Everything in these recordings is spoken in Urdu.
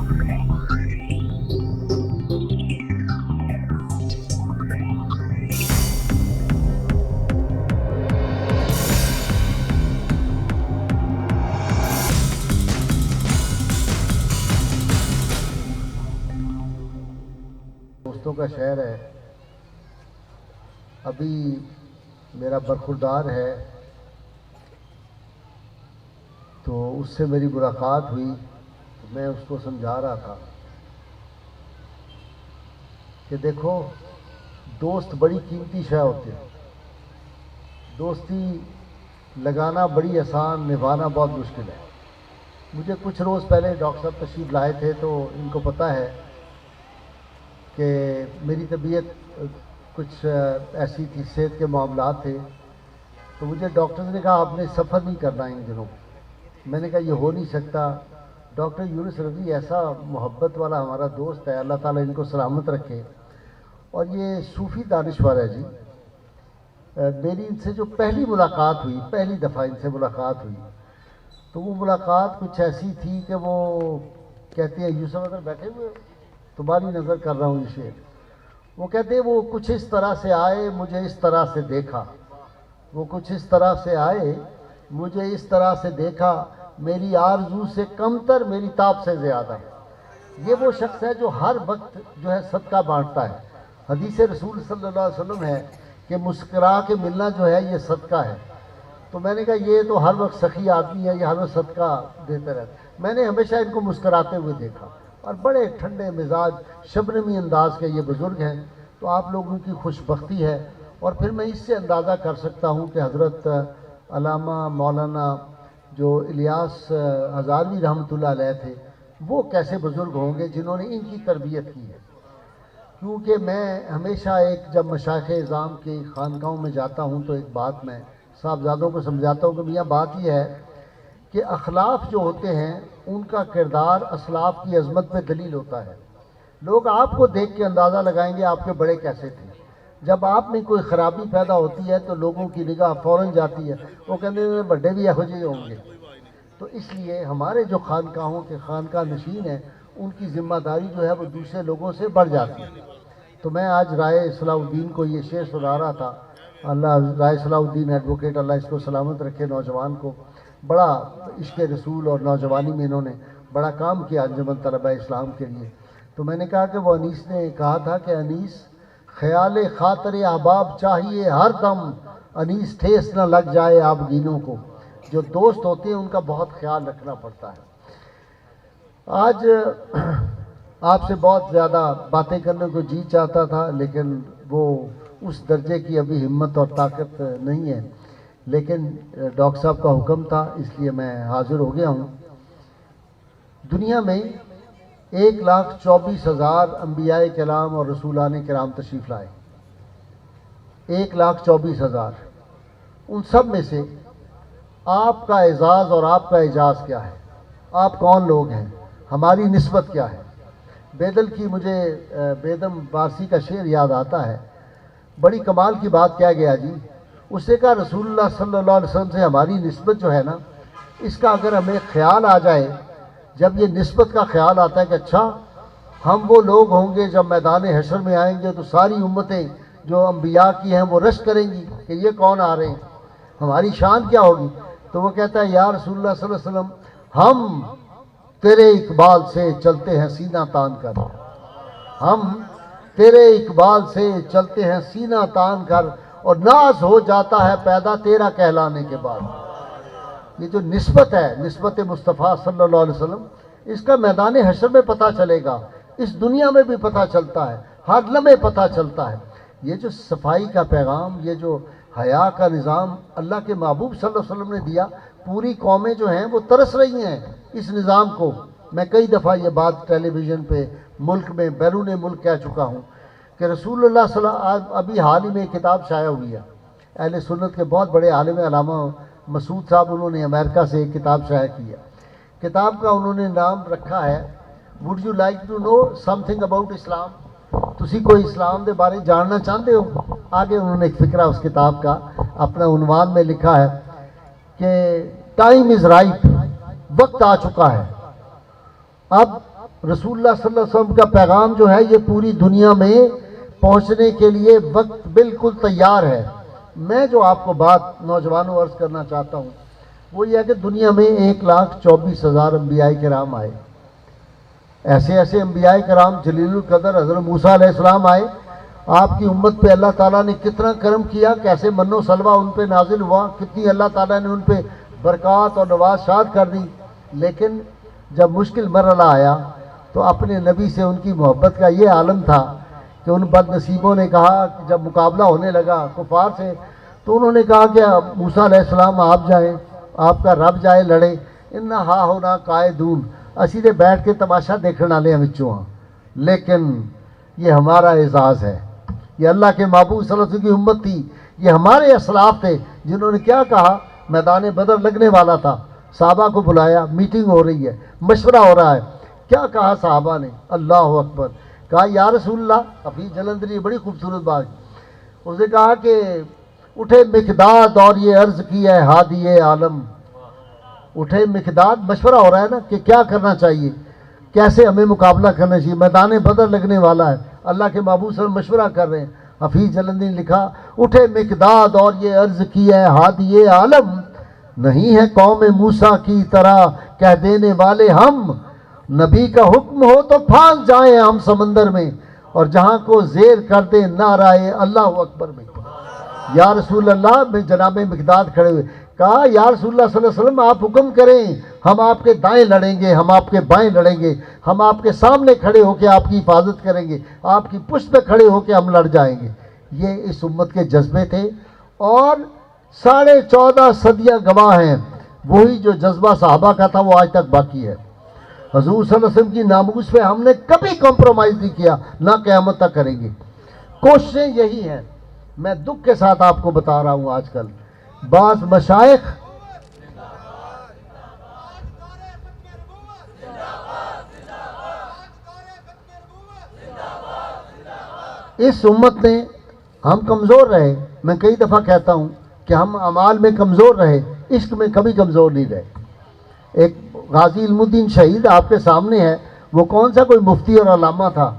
دوستوں کا شہر ہے. ابھی میرا برخوردار ہے تو اس سے میری ملاقات ہوئی. میں اس کو سمجھا رہا تھا کہ دیکھو دوست بڑی قیمتی شے ہوتے ہیں. دوستی لگانا بڑی آسان، نبھانا بہت مشکل ہے. مجھے کچھ روز پہلے ڈاکٹر صاحب تشریف لائے تھے تو ان کو پتہ ہے کہ میری طبیعت کچھ ایسی تھی، صحت کے معاملات تھے. تو مجھے ڈاکٹر نے کہا آپ نے سفر نہیں کرنا ان دنوں. میں نے کہا یہ ہو نہیں سکتا. ڈاکٹر یونس رضی ایسا محبت والا ہمارا دوست ہے، اللہ تعالیٰ ان کو سلامت رکھے. اور یہ صوفی دانشور ہے جی. میری ان سے جو پہلی ملاقات ہوئی، پہلی دفعہ ان سے ملاقات ہوئی، تو وہ ملاقات کچھ ایسی تھی کہ وہ کہتے ہیں یوسف اگر بیٹھے ہوئے تمہاری نظر کر رہا ہوں یہ شعر. وہ کہتے ہیں وہ کچھ اس طرح سے آئے مجھے اس طرح سے دیکھا، وہ کچھ اس طرح سے آئے مجھے اس طرح سے دیکھا، میری آرزو سے کمتر میری تاب سے زیادہ. یہ وہ شخص ہے جو ہر وقت جو ہے صدقہ بانٹتا ہے. حدیث رسول صلی اللہ علیہ وسلم ہے کہ مسکرا کے ملنا جو ہے یہ صدقہ ہے. تو میں نے کہا یہ تو ہر وقت سخی آدمی ہے، یہ ہر وقت صدقہ دیتے رہتے. میں نے ہمیشہ ان کو مسکراتے ہوئے دیکھا اور بڑے ٹھنڈے مزاج شبنمی انداز کے یہ بزرگ ہیں. تو آپ لوگوں کی خوش بختی ہے. اور پھر میں اس سے اندازہ کر سکتا ہوں کہ حضرت علامہ مولانا جو الیاس ہزاروی رحمۃ اللہ علیہ تھے وہ کیسے بزرگ ہوں گے جنہوں نے ان کی تربیت کی ہے. کیونکہ میں ہمیشہ جب مشائخ اعظام کی خانقاہوں میں جاتا ہوں تو ایک بات میں صاحبزادوں کو سمجھاتا ہوں کہ میاں بات یہ ہے کہ اخلاق جو ہوتے ہیں ان کا کردار اسلاف کی عظمت پہ دلیل ہوتا ہے. لوگ آپ کو دیکھ کے اندازہ لگائیں گے آپ کے بڑے کیسے تھے. جب آپ میں کوئی خرابی پیدا ہوتی ہے تو لوگوں کی نگاہ فوراً جاتی ہے، وہ کہتے ہیں بڑے بھی یہو جہے ہوں گے. تو اس لیے ہمارے جو خانقاہوں کے خانقاہ نشین ہیں ان کی ذمہ داری جو ہے وہ دوسرے لوگوں سے بڑھ جاتی ہے. تو میں آج رائے صلاح الدین کو یہ شعر سنا رہا تھا. اللہ رائے صلاح الدین ایڈوکیٹ اللہ اس کو سلامت رکھے. نوجوان کو بڑا عشق رسول اور نوجوانی میں انہوں نے بڑا کام کیا انجمن طلبہ اسلام کے لیے. تو میں نے کہا کہ وہ انیس نے کہا تھا کہ انیس خیال خاطر احباب چاہیے ہر دم، انیس ٹھیس نہ لگ جائے آبگینوں کو. جو دوست ہوتے ہیں ان کا بہت خیال رکھنا پڑتا ہے. آج آپ سے بہت زیادہ باتیں کرنے کو جی چاہتا تھا لیکن وہ اس درجے کی ابھی ہمت اور طاقت نہیں ہے. لیکن ڈاکٹر صاحب کا حکم تھا اس لیے میں حاضر ہو گیا ہوں. دنیا میں 1,24,000 انبیاء کرام اور رسولان کرام تشریف لائے. 1,24,000. ان سب میں سے آپ کا اعزاز اور آپ کا اعجاز کیا ہے؟ آپ کون لوگ ہیں؟ ہماری نسبت کیا ہے؟ بیدل کی مجھے بیدم بارسی کا شعر یاد آتا ہے. بڑی کمال کی بات کیا گیا جی. اس نے کہا رسول اللہ صلی اللہ علیہ وسلم سے ہماری نسبت جو ہے نا اس کا اگر ہمیں خیال آ جائے، جب یہ نسبت کا خیال آتا ہے کہ اچھا ہم وہ لوگ ہوں گے جب میدان حشر میں آئیں گے تو ساری امتیں جو انبیاء کی ہیں وہ رشک کریں گی کہ یہ کون آ رہے ہیں، ہماری شان کیا ہوگی. تو وہ کہتا ہے یا رسول اللہ صلی اللہ علیہ وسلم ہم تیرے اقبال سے چلتے ہیں سینہ تان کر، ہم تیرے اقبال سے چلتے ہیں سینہ تان کر، اور ناز ہو جاتا ہے پیدا تیرا کہلانے کے بعد. یہ جو نسبت ہے، نسبت مصطفیٰ صلی اللہ علیہ وسلم، اس کا میدان حشر میں پتہ چلے گا، اس دنیا میں بھی پتہ چلتا ہے، ہر لمحے پتہ چلتا ہے. یہ جو صفائی کا پیغام، یہ جو حیا کا نظام اللہ کے محبوب صلی اللہ علیہ وسلم نے دیا، پوری قومیں جو ہیں وہ ترس رہی ہیں اس نظام کو. میں کئی دفعہ یہ بات ٹیلی ویژن پہ ملک میں بیرون ملک کہہ چکا ہوں کہ رسول اللہ صلی اللہ علیہ وسلم ابھی حال ہی میں کتاب شائع ہوئی ہے. اہل سنت کے بہت بڑے عالم علامہ مسعود صاحب انہوں نے امریکہ سے ایک کتاب شائع کی ہے. کتاب کا انہوں نے نام رکھا ہے would you like to know something about Islam. تسی کوئی اسلام دے بارے جاننا چاہتے ہو؟ آگے انہوں نے ایک فقرہ اس کتاب کا اپنا عنوان میں لکھا ہے کہ ٹائم از رائٹ، وقت آ چکا ہے، اب رسول اللہ صلی اللہ علیہ وسلم کا پیغام جو ہے یہ پوری دنیا میں پہنچنے کے لیے وقت بالکل تیار ہے. میں جو آپ کو بات نوجوانوں عرض کرنا چاہتا ہوں وہ یہ ہے کہ دنیا میں 1,24,000 انبیاء کرام آئے. ایسے ایسے انبیاء کرام جلیل القدر حضرت موسیٰ علیہ السلام آئے. آپ کی امت پہ اللہ تعالیٰ نے کتنا کرم کیا, کیسے من و سلوہ ان پہ نازل ہوا, کتنی اللہ تعالیٰ نے ان پہ برکات اور نوازشات کر دی. لیکن جب مشکل مرحلہ آیا تو اپنے نبی سے ان کی محبت کا یہ عالم تھا کہ ان بد نصیبوں نے کہا کہ جب مقابلہ ہونے لگا کفار سے تو انہوں نے کہا کہ موسیٰ علیہ السلام آپ جائیں, آپ کا رب جائے لڑے. انا ہا ہونا قائدون, اسی دے بیٹھ کے تماشا دیکھنے والے ہیں بچوں ہاں. لیکن یہ ہمارا اعزاز ہے, یہ اللہ کے محبوب صلی اللہ علیہ وسلم کی امت تھی, یہ ہمارے اسلاف تھے جنہوں نے کیا کہا. میدان بدر لگنے والا تھا, صحابہ کو بلایا, میٹنگ ہو رہی ہے, مشورہ ہو رہا ہے. کیا کہا صحابہ نے, اللہ اکبر, کہا یا رسول اللہ, ابھی جلندری بڑی خوبصورت بات, اس نے کہا کہ اٹھے مقداد اور یہ عرض کی ہے ہادی عالم. اٹھے مقداد, مشورہ ہو رہا ہے نا کہ کیا کرنا چاہیے, کیسے ہمیں مقابلہ کرنا چاہیے, میدان بدر لگنے والا ہے, اللہ کے محبوب صلی اللہ علیہ وسلم مشورہ کر رہے ہیں. حفیظ جلندی نے لکھا اٹھے مقداد اور یہ عرض کی ہے ہادی عالم, نہیں ہے قوم موسیٰ کی طرح کہہ دینے والے ہم, نبی کا حکم ہو تو پھانس جائیں ہم سمندر میں, اور جہاں کو زیر کر دے نعرہ اللہ اکبر میں. یا رسول اللہ, میں جناب مقداد کھڑے ہوئے, کہا یا رسول اللہ صلی اللہ علیہ وسلم آپ حکم کریں, ہم آپ کے دائیں لڑیں گے, ہم آپ کے بائیں لڑیں گے, ہم آپ کے سامنے کھڑے ہو کے آپ کی حفاظت کریں گے, آپ کی پشت پہ کھڑے ہو کے ہم لڑ جائیں گے. یہ اس امت کے جذبے تھے, اور 14.5 صدیاں گواہ ہیں وہی جو جذبہ صحابہ کا تھا وہ آج تک باقی ہے. حضور صلی اللہ علیہ وسلم کی ناموس پہ ہم نے کبھی کمپرومائز نہیں کیا, نہ قیامت تک کریں گے. کوششیں یہی ہیں. میں دکھ کے ساتھ آپ کو بتا رہا ہوں, آج کل بعض مشائخ اس امت نے, ہم کمزور رہے. میں کئی دفعہ کہتا ہوں کہ ہم اعمال میں کمزور رہے, عشق میں کبھی کمزور نہیں رہے. ایک غازی علم الدین شہید آپ کے سامنے ہے, وہ کون سا کوئی مفتی اور علامہ تھا.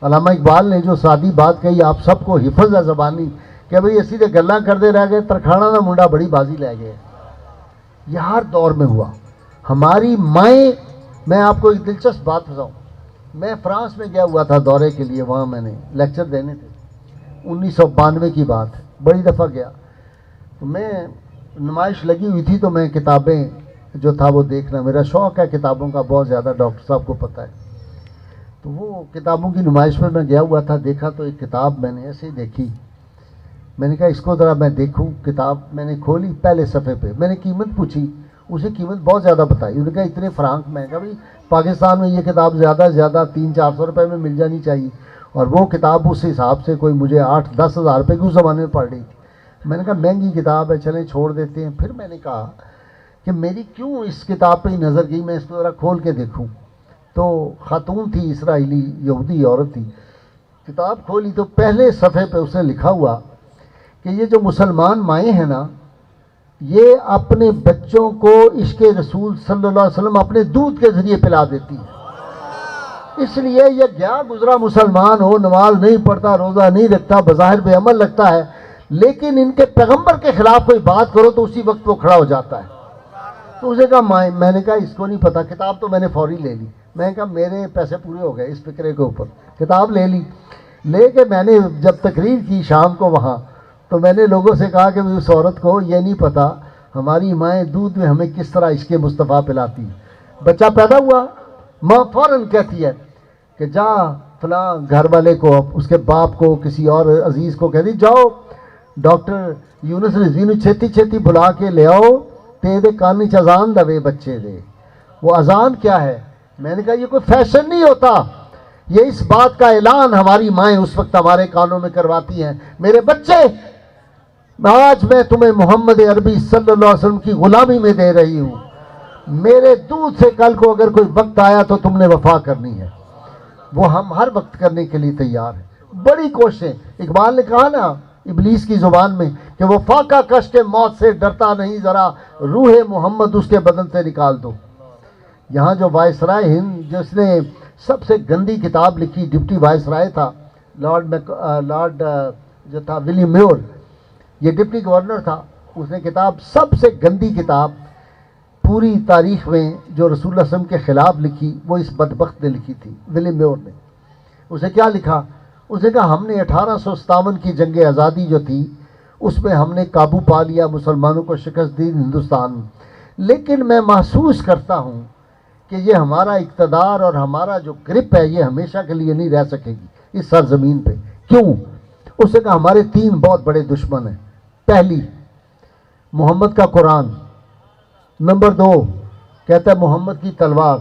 علامہ اقبال نے جو سادی بات کہی آپ سب کو حفظ ہے زبانی کہ بھئی اسی دے گلاں کردے رہ گئے, ترکھانا دا منڈا بڑی بازی لے گئے. یہ ہر دور میں ہوا. ہماری مائیں, میں آپ کو ایک دلچسپ بات بتاؤں, میں فرانس میں گیا ہوا تھا دورے کے لیے, وہاں میں نے لیکچر دینے تھے, 1992 کی بات ہے, بڑی دفعہ گیا. تو میں نمائش لگی ہوئی تھی تو میں کتابیں جو تھا وہ دیکھنا, میرا شوق ہے کتابوں کا بہت زیادہ, ڈاکٹر صاحب کو پتہ ہے. تو وہ کتابوں کی نمائش میں گیا ہوا تھا, دیکھا تو ایک کتاب میں نے ایسے ہی دیکھی, میں نے کہا اس کو ذرا میں دیکھوں. کتاب میں نے کھولی, پہلے صفحے پہ میں نے قیمت پوچھی, اسے قیمت بہت زیادہ بتائی. انہوں نے کہا اتنے فرانک. میں کہا بھائی پاکستان میں یہ کتاب زیادہ سے زیادہ 300-400 روپے میں مل جانی چاہیے, اور وہ کتاب اس حساب سے کوئی مجھے 8-10 ہزار روپے کی اس زمانے میں پڑ رہی تھی. میں نے کہا مہنگی کتاب ہے, چلیں چھوڑ دیتے ہیں. پھر میں نے کہا کہ میری کیوں اس کتاب پہ ہی نظر گئی, میں اس کو ذرا کھول کے دیکھوں. تو خاتون تھی, اسرائیلی یہودی عورت تھی. کتاب کھولی تو پہلے صفحے پہ اس نے لکھا ہوا کہ یہ جو مسلمان مائیں ہیں نا, یہ اپنے بچوں کو عشق رسول صلی اللہ علیہ وسلم اپنے دودھ کے ذریعے پلا دیتی ہے. اس لیے یہ گیا گزرا مسلمان ہو, نماز نہیں پڑھتا, روزہ نہیں رکھتا, بظاہر بے عمل لگتا ہے, لیکن ان کے پیغمبر کے خلاف کوئی بات کرو تو اسی وقت وہ کھڑا ہو جاتا ہے. تو اسے کہا مائیں, میں نے کہا اس کو نہیں پتا. کتاب تو میں نے فوری لے لی. میں نے کہا میرے پیسے پورے ہو گئے اس فکرے کے اوپر. کتاب لے لی. لے کے میں نے جب تقریر کی شام کو وہاں, تو میں نے لوگوں سے کہا کہ اس عورت کو یہ نہیں پتا ہماری مائیں دودھ میں ہمیں کس طرح عشق مصطفیٰ پلاتی ہیں. بچہ پیدا ہوا, ماں فوراً کہتی ہے کہ جا فلاں گھر والے کو, اس کے باپ کو, کسی اور عزیز کو کہتی جاؤ ڈاکٹر یونس رضوی نو چھتی چھتی بلا کے لے آؤ, تے دے کان چ اذان دے بچے دے. وہ اذان کیا ہے؟ میں نے کہا یہ کوئی فیشن نہیں ہوتا, یہ اس بات کا اعلان ہماری مائیں اس وقت ہمارے کانوں میں کرواتی ہیں, میرے بچے آج میں تمہیں محمد عربی صلی اللہ علیہ وسلم کی غلامی میں دے رہی ہوں, میرے دودھ سے کل کو اگر کوئی وقت آیا تو تم نے وفا کرنی ہے. وہ ہم ہر وقت کرنے کے لیے تیار ہیں. بڑی کوششیں. اقبال نے کہا نا ابلیس کی زبان میں کہ وہ فاقہ کش کے موت سے ڈرتا نہیں, ذرا روح محمد اس کے بدن سے نکال دو. یہاں جو وائسرائے ہند جس نے سب سے گندی کتاب لکھی، ڈپٹی وائسرائے تھا لارڈ جو تھا ولیم میور، یہ ڈپٹی گورنر تھا، اس نے کتاب سب سے گندی کتاب پوری تاریخ میں جو رسول اللہ صلی اللہ علیہ وسلم کے خلاف لکھی وہ اس بدبخت نے لکھی تھی، ولیم میور نے۔ اسے کیا لکھا؟ اسے کہا ہم نے 1857 کی جنگ آزادی جو تھی اس میں ہم نے قابو پا لیا، مسلمانوں کو شکست دی ہندوستان میں، لیکن میں محسوس کرتا ہوں کہ یہ ہمارا اقتدار اور ہمارا جو گرپ ہے یہ ہمیشہ کے لیے نہیں رہ سکے گی اس سرزمین پہ۔ کیوں؟ اسے کہا ہمارے 3 بہت بڑے دشمن ہیں۔ پہلی، محمد کا قرآن، نمبر 2 کہتا ہے محمد کی تلوار،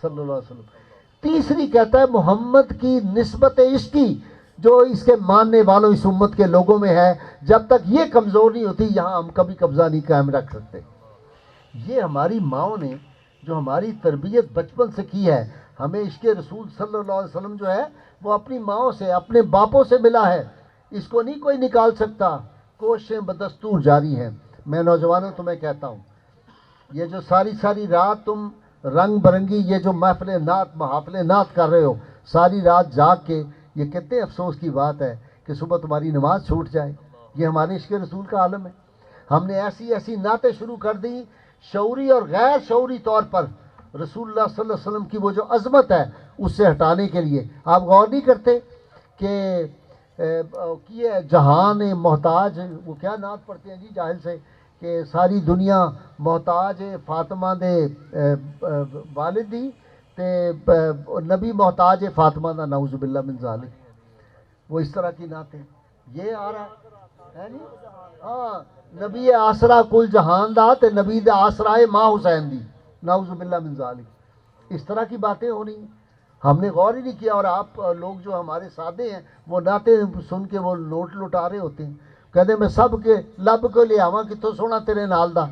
صلی اللہ علیہ وسلم۔ تیسری کہتا ہے محمد کی نسبت عشقی جو اس کے ماننے والوں اس امت کے لوگوں میں ہے، جب تک یہ کمزور نہیں ہوتی یہاں ہم کبھی قبضہ نہیں قائم رکھ سکتے۔ یہ ہماری ماؤں نے جو ہماری تربیت بچپن سے کی ہے، ہمیں عشق رسول صلی اللہ علیہ وسلم جو ہے وہ اپنی ماؤں سے اپنے باپوں سے ملا ہے، اس کو نہیں کوئی نکال سکتا۔ کوششیں بدستور جاری ہیں۔ میں نوجوانوں تمہیں کہتا ہوں، یہ جو ساری رات تم رنگ برنگی یہ جو محفل نعت محافل نعت کر رہے ہو، ساری رات جاگ کے، یہ کتنے افسوس کی بات ہے کہ صبح تمہاری نماز چھوٹ جائے۔ یہ ہمارے عشق رسول کا عالم ہے۔ ہم نے ایسی نعتیں شروع کر دی شعوری اور غیر شعوری طور پر رسول اللہ صلی اللہ علیہ وسلم کی وہ جو عظمت ہے اس سے ہٹانے کے لیے۔ آپ غور نہیں کرتے کہ جہان محتاج، وہ کیا نعت پڑھتے ہیں جی جاہل سے، کہ ساری دنیا محتاج فاطمہ دے والد دی تے نبی محتاج فاطمہ دا، نعوذ باللہ من ذالک۔ وہ اس طرح کی نعتیں یہ آ رہا ہے نہیں؟ ہاں، نبی آسرا کل جہان دا تے نبی دا آسرائے ماں حسین دی، نعوذ باللہ من ذالک۔ اس طرح کی باتیں ہو رہی ہیں، ہم نے غور ہی نہیں کیا۔ اور آپ لوگ جو ہمارے سادے ہیں وہ نعتیں سن کے وہ نوٹ لٹا رہے ہوتے ہیں، کہتے میں سب کے لب کو لے آواں کتوں سونا تیرے نال دا۔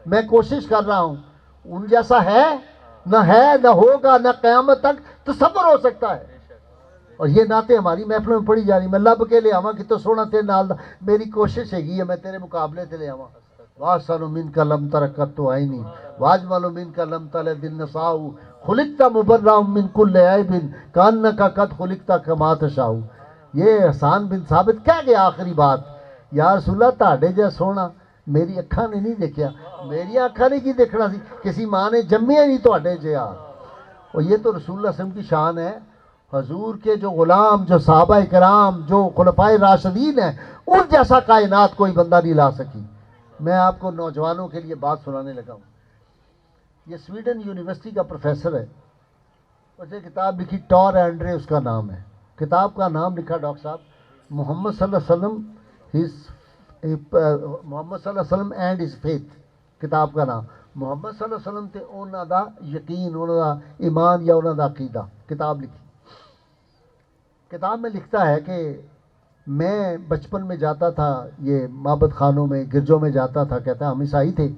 میں کوشش کر رہا ہوں، ان جیسا ہے نہ ہوگا، نہ قیامت تک تصور ہو سکتا ہے۔ اور یہ نعتیں ہماری محفلوں میں پڑھی جا رہی، میں لب کے لے آواں کتوں سونا تیرے نال دا۔ میری کوشش ہے گی میں تیرے مقابلے تے لے آواں۔ واسن من کا لم ترکت تو عینی واجمل من کا لم تلد النساء خلقت مبرأ من کل عیب کانک قد خلقت کما تشاء۔ یہ حسان بن ثابت کہہ گیا آخری بات، یا رسول اللہ تہاڈے جا سونا میری اکھاں نے نہیں دیکھیا، میری اکھاں نے کی دیکھنا سی، کسی ماں نے جمیا نہیں تہاڈے جا۔ اور یہ تو رسول اللہ صلی اللہ علیہ وسلم کی شان ہے۔ حضور کے جو غلام، جو صحابہ کرام، جو خلفائے راشدین ہیں، ان جیسا کائنات کوئی بندہ نہیں لا سکی۔ میں آپ کو نوجوانوں کے لیے بات سنانے لگا ہوں۔ یہ سویڈن یونیورسٹی کا پروفیسر ہے، اس نے کتاب لکھی، ٹور اینڈرے اس کا نام ہے۔ کتاب کا نام لکھا ڈاکٹر صاحب محمد صلی اللہ علیہ وسلم محمد صلی اللہ علیہ وسلم اینڈ ہز فیتھ۔ کتاب کا نام محمد صلی اللہ علیہ وسلم تے انہاں دا یقین، انہاں دا ایمان یا انہاں دا عقیدہ۔ کتاب لکھی، کتاب میں لکھتا ہے کہ میں بچپن میں جاتا تھا یہ معبد خانوں میں، گرجوں میں جاتا تھا، کہتا ہے ہم عیسائی تھے،